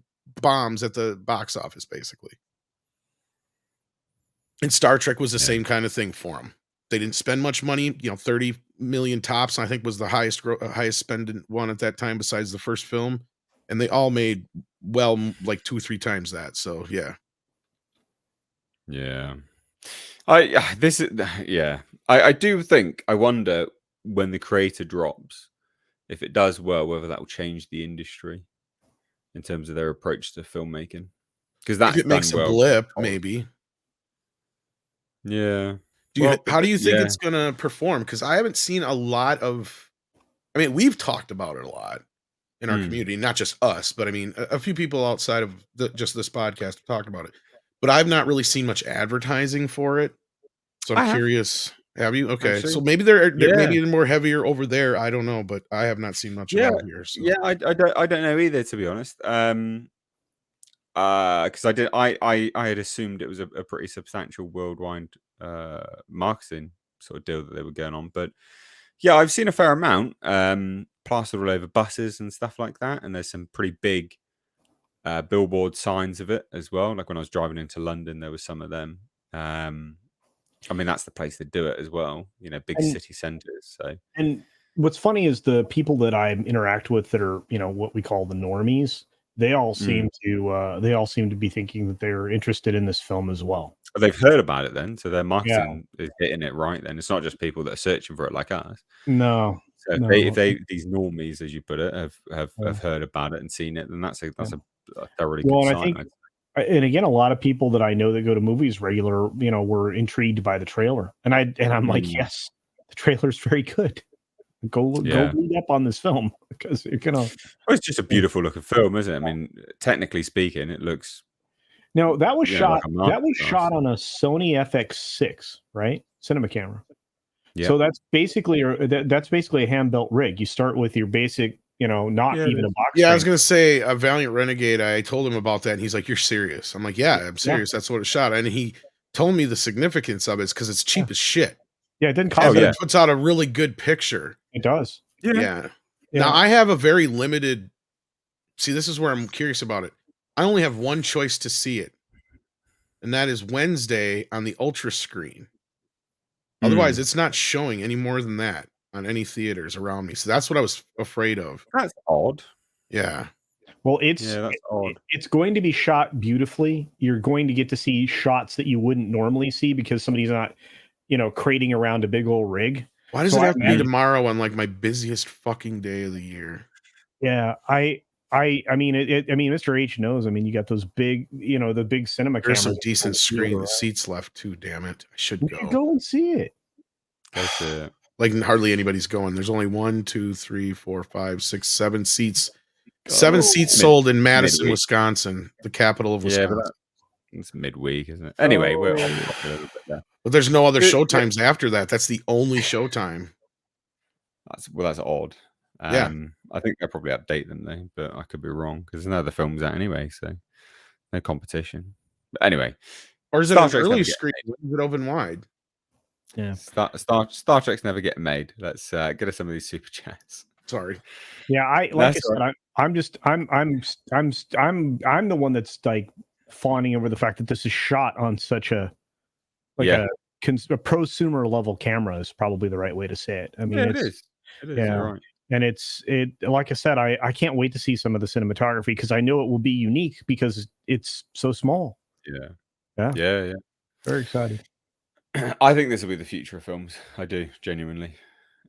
bombs at the box office, basically. And Star Trek was the Yeah. same kind of thing for them. They didn't spend much money, 30 million tops, I think was the highest spending one at that time besides the first film. And they all made like 2-3 times that. So yeah. Yeah. I do think, I wonder when the Creator drops, if it does well, whether that will change the industry in terms of their approach to filmmaking. Because that's If it makes done a well. blip, maybe. Yeah. How do you think it's gonna perform? Because I haven't seen a lot of. I mean, we've talked about it a lot in our community, not just us, but I mean, a few people outside of just this podcast have talked about it. But I've not really seen much advertising for it, so I I'm have. curious. Have you? Okay, Actually. so maybe they're Yeah. maybe they're more heavier over there. I don't know, but I have not seen much about here. So. Yeah, I don't know either, to be honest. Because I had assumed it was a pretty substantial worldwide marketing sort of deal that they were going on, but yeah, I've seen a fair amount plastered all over buses and stuff like that, and there's some pretty big billboard signs of it as well. Like when I was driving into London, there was some of them. I mean, that's the place to do it as well. Big city centers. So, and what's funny is the people that I interact with that are, what we call the normies, they all seem to be thinking that they're interested in this film as well. they've heard about it then, so their marketing is hitting it right. Then it's not just people that are searching for it like us. No. So No. if they these normies, as you put it, have heard about it and seen it, then that's a thoroughly good and I sign. think, and again, a lot of people that I know that go to movies regular, were intrigued by the trailer, and I'm like, yes, the trailer's very good. Go read up on this film because you're gonna. Well, it's just a beautiful looking film, isn't it? I mean, technically speaking, it looks. No, that was shot. like That was shot on a Sony FX6, right? Cinema camera. Yeah. So that's basically a hand built rig. You start with your basic, not even a box. Yeah, I frame. was gonna say a Valiant Renegade. I told him about that, and he's like, "You're serious?" I'm like, "Yeah, I'm serious. That's what it shot." And he told me the significance of it is because it's cheap as shit. Yeah, it didn't cost. And it puts out a really good picture. It does. Yeah. Now I have a very limited. See, this is where I'm curious about it. I only have one choice to see it, and that is Wednesday on the Ultra screen. Otherwise, it's not showing any more than that on any theaters around me. So that's what I was afraid of. That's odd. Yeah. Well, that's odd. it's going to be shot beautifully. You're going to get to see shots that you wouldn't normally see because somebody's not, crating around a big old rig. Why does So it I have to be imagine- tomorrow on like my busiest fucking day of the year? Yeah, I mean, Mr. H knows. I mean, you got those big, the big cinema There's cameras. some decent that wheel screen around. seats left too. Damn it, I should You go. should go and see it. Go see it. Like hardly anybody's going. There's only 1, 2, 3, 4, 5, 6, 7 seats. Go. 7 seats Mid- sold in Madison, midweek. Wisconsin, the capital of Yeah, Wisconsin. but it's midweek, isn't it? Anyway, we're Oh. off a little bit there. But there's no other Good- show times after that. That's the only showtime. That's odd. Yeah. I think they'll probably update them though, but I could be wrong because there's no other films out anyway, so no competition. But anyway, Or is it Star an Trek's early never get screen? Is it open wide? Yeah. Star Trek's never getting made. Let's get us some of these super chats. Sorry. Yeah, I'm the one that's like fawning over the fact that this is shot on such a Yeah. a prosumer level camera is probably the right way to say it. I mean, Yeah, it it's, is. It is. yeah. You're right. and it's like I said, I can't wait to see some of the cinematography because I know it will be unique because it's so small. Yeah. Very excited. I think this will be the future of films. I do, genuinely.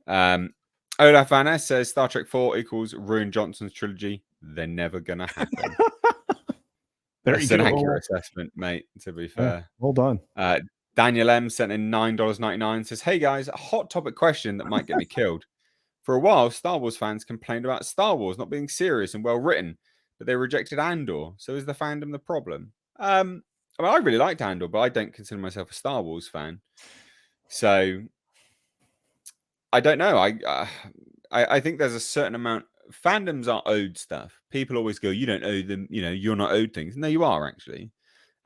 Olaf Van Ness says Star Trek 4 equals Ruin Johnson's trilogy. They're never gonna happen. There That's you an go. accurate assessment, mate, to be fair. Well done. Daniel M sent in $9.99, says, hey guys, a hot topic question that might get me killed. For a while, Star Wars fans complained about Star Wars not being serious and well written, but they rejected Andor. So is the fandom the problem? I mean, I really liked Andor, but I don't consider myself a Star Wars fan. So I don't know. I think there's a certain amount. Fandoms are owed stuff. People always go, you don't owe them, you're not owed things. No, you are actually.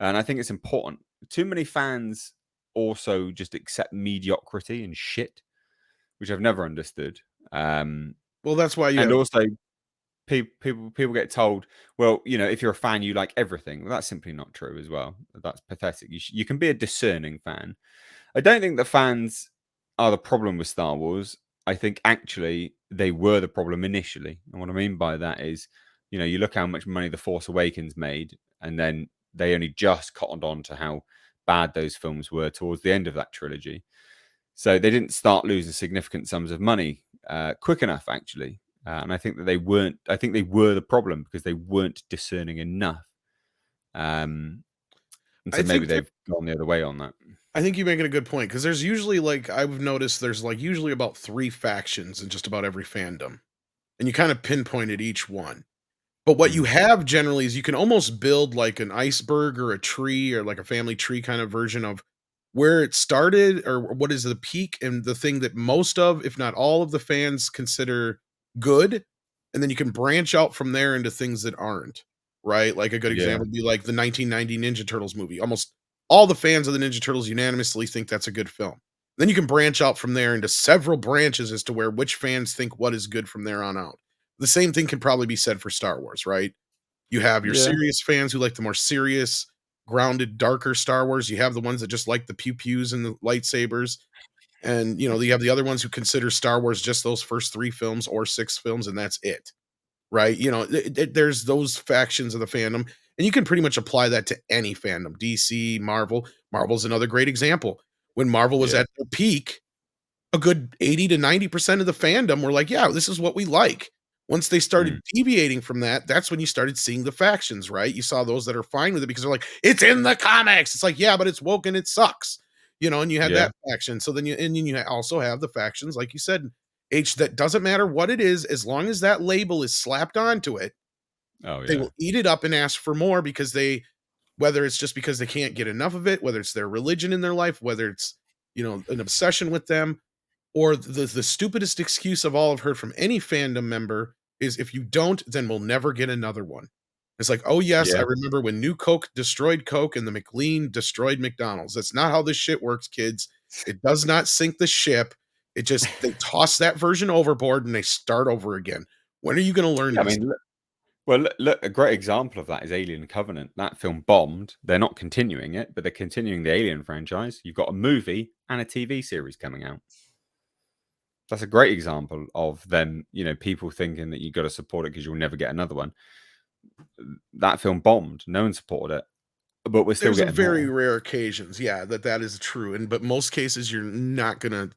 And I think it's important. Too many fans also just accept mediocrity and shit, which I've never understood. Well, that's why you and have, also people get told, well, if you're a fan, you like everything. Well, that's simply not true as well. That's pathetic. You can be a discerning fan. I don't think the fans are the problem with Star Wars. I think actually they were the problem initially. And what I mean by that is, you look how much money The Force Awakens made, and then they only just cottoned on to how bad those films were towards the end of that trilogy. So they didn't start losing significant sums of money quick enough, actually. And I think that they weren't. I think they were the problem because they weren't discerning enough. And so maybe they've gone the other way on that. I think you're making a good point because there's usually I've noticed there's usually about 3 factions in just about every fandom, and you kind of pinpointed each one. But what you have generally is you can almost build like an iceberg or a tree or like a family tree kind of version of where it started or what is the peak and the thing that most of, if not all of the fans consider good. And then you can branch out from there into things that aren't, right? Like a good example would be like the 1990 Ninja Turtles movie. Almost all the fans of the Ninja Turtles unanimously think that's a good film. Then you can branch out from there into several branches as to where which fans think what is good from there on out. The same thing can probably be said for Star Wars, right? You have your serious fans who like the more serious, grounded, darker Star Wars. You have the ones that just like the pew-pews and the lightsabers. And, you have the other ones who consider Star Wars just those first 3 films or 6 films, and that's it, right? There's those factions of the fandom, and you can pretty much apply that to any fandom. DC, Marvel. Marvel's another great example. When Marvel was at their peak, a good 80 to 90% of the fandom were like, yeah, this is what we like. Once they started deviating from that, that's when you started seeing the factions, right? You saw those that are fine with it because they're like, it's in the comics. It's like, yeah, but it's woke and it sucks, and you had that faction. So then you also have the factions, like you said, H, that doesn't matter what it is, as long as that label is slapped onto it, they will eat it up and ask for more because whether it's just because they can't get enough of it, whether it's their religion in their life, whether it's, an obsession with them, or the stupidest excuse of all I've heard from any fandom member is if you don't, then we'll never get another one. It's like, oh yes, I remember when New Coke destroyed Coke and the McLean destroyed McDonald's. That's not how this shit works, kids. It does not sink the ship. It just, they toss that version overboard and they start over again. When are you going to learn this? Look, a great example of that is Alien Covenant. That film bombed. They're not continuing it, but they're continuing the Alien franchise. You've got a movie and a TV series coming out. That's a great example of them, people thinking that you've got to support it because you'll never get another one. that film bombed. No one supported it, but we're still There's a getting very more. rare occasions, yeah, that is true. But most cases they're not gonna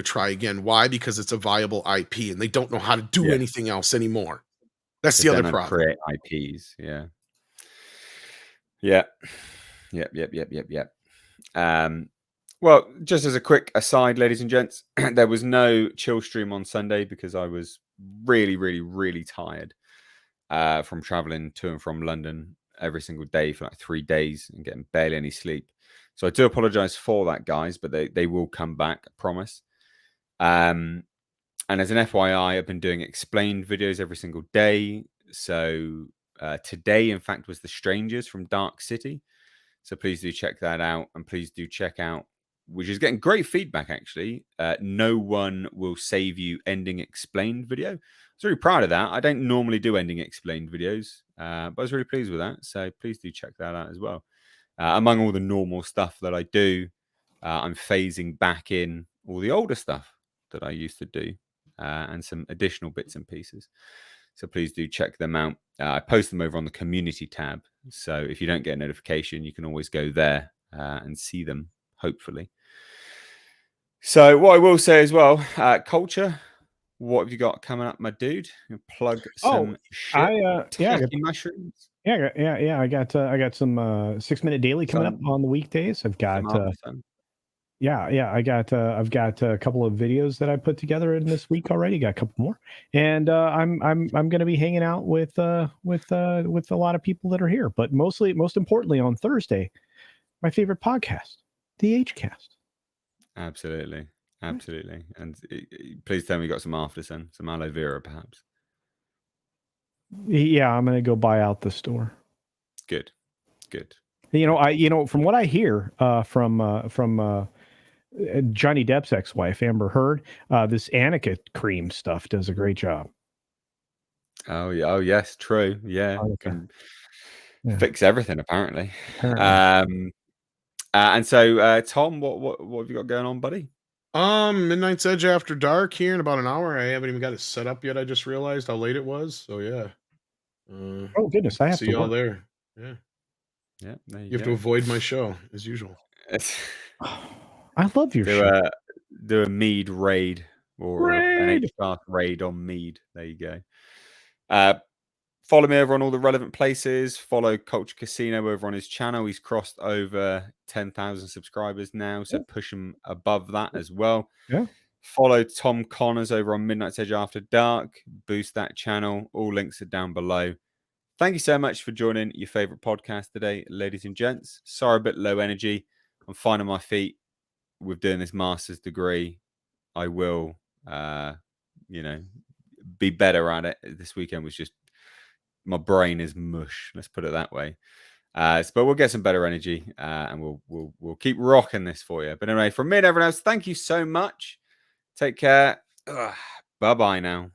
try again. Why? Because it's a viable IP and they don't know how to do Yeah. anything else anymore. That's They the don't other know how to problem. create IPs. Yeah. Yep. Well, just as a quick aside, ladies and gents, there was no chill stream on Sunday because I was really tired from traveling to and from London every single day for like 3 days and getting barely any sleep. So I do apologize for that, guys, but they will come back, I promise. And as an FYI, I've been doing explained videos every single day. So today, in fact, was The Strangers from Dark City. So please do check that out. And please do check out, which is getting great feedback, actually. No One Will Save You Ending Explained video. I was really proud of that. I don't normally do ending explained videos, but I was really pleased with that. So please do check that out as well. Among all the normal stuff that I do, I'm phasing back in all the older stuff that I used to do and some additional bits and pieces. So please do check them out. I post them over on the community tab. So if you don't get a notification, you can always go there and see them, hopefully. So what I will say as well, culture, what have you got coming up, my dude? Plug some shit. I Techie mushrooms. I got some 6-minute daily coming up on the weekdays. I've got I've got a couple of videos that I put together in this week already. Got a couple more, and I'm going to be hanging out with a lot of people that are here. But most importantly, on Thursday, my favorite podcast, the HCast. Absolutely. And please tell me you got some aftersun, some aloe vera, perhaps. Yeah, I'm going to go buy out the store. Good. From what I hear from Johnny Depp's ex-wife, Amber Heard, this Annika cream stuff does a great job. Oh, yeah. Oh, yes. True. Yeah. Annika. Can fix everything, apparently. And so, Tom, what have you got going on, buddy? Midnight's Edge After Dark here in about an hour. I haven't even got it set up yet. I just realized how late it was. So, yeah. Oh, goodness. I have see to y'all work. there. Yeah. Yeah. You have to avoid my show, as usual. I love your show. Do a Mead raid or an HCast raid on Mead. There you go. Follow me over on all the relevant places. Follow Culture Casino over on his channel. He's crossed over 10,000 subscribers now, so push him above that as well. Yeah. Follow Tom Connors over on Midnight's Edge After Dark. Boost that channel. All links are down below. Thank you so much for joining your favorite podcast today, ladies and gents. Sorry, a bit low energy. I'm finding my feet with doing this master's degree. I will, be better at it. This weekend was just, my brain is mush. Let's put it that way. But we'll get some better energy and we'll keep rocking this for you. But anyway, from me and everyone else, thank you so much. Take care. Bye-bye now.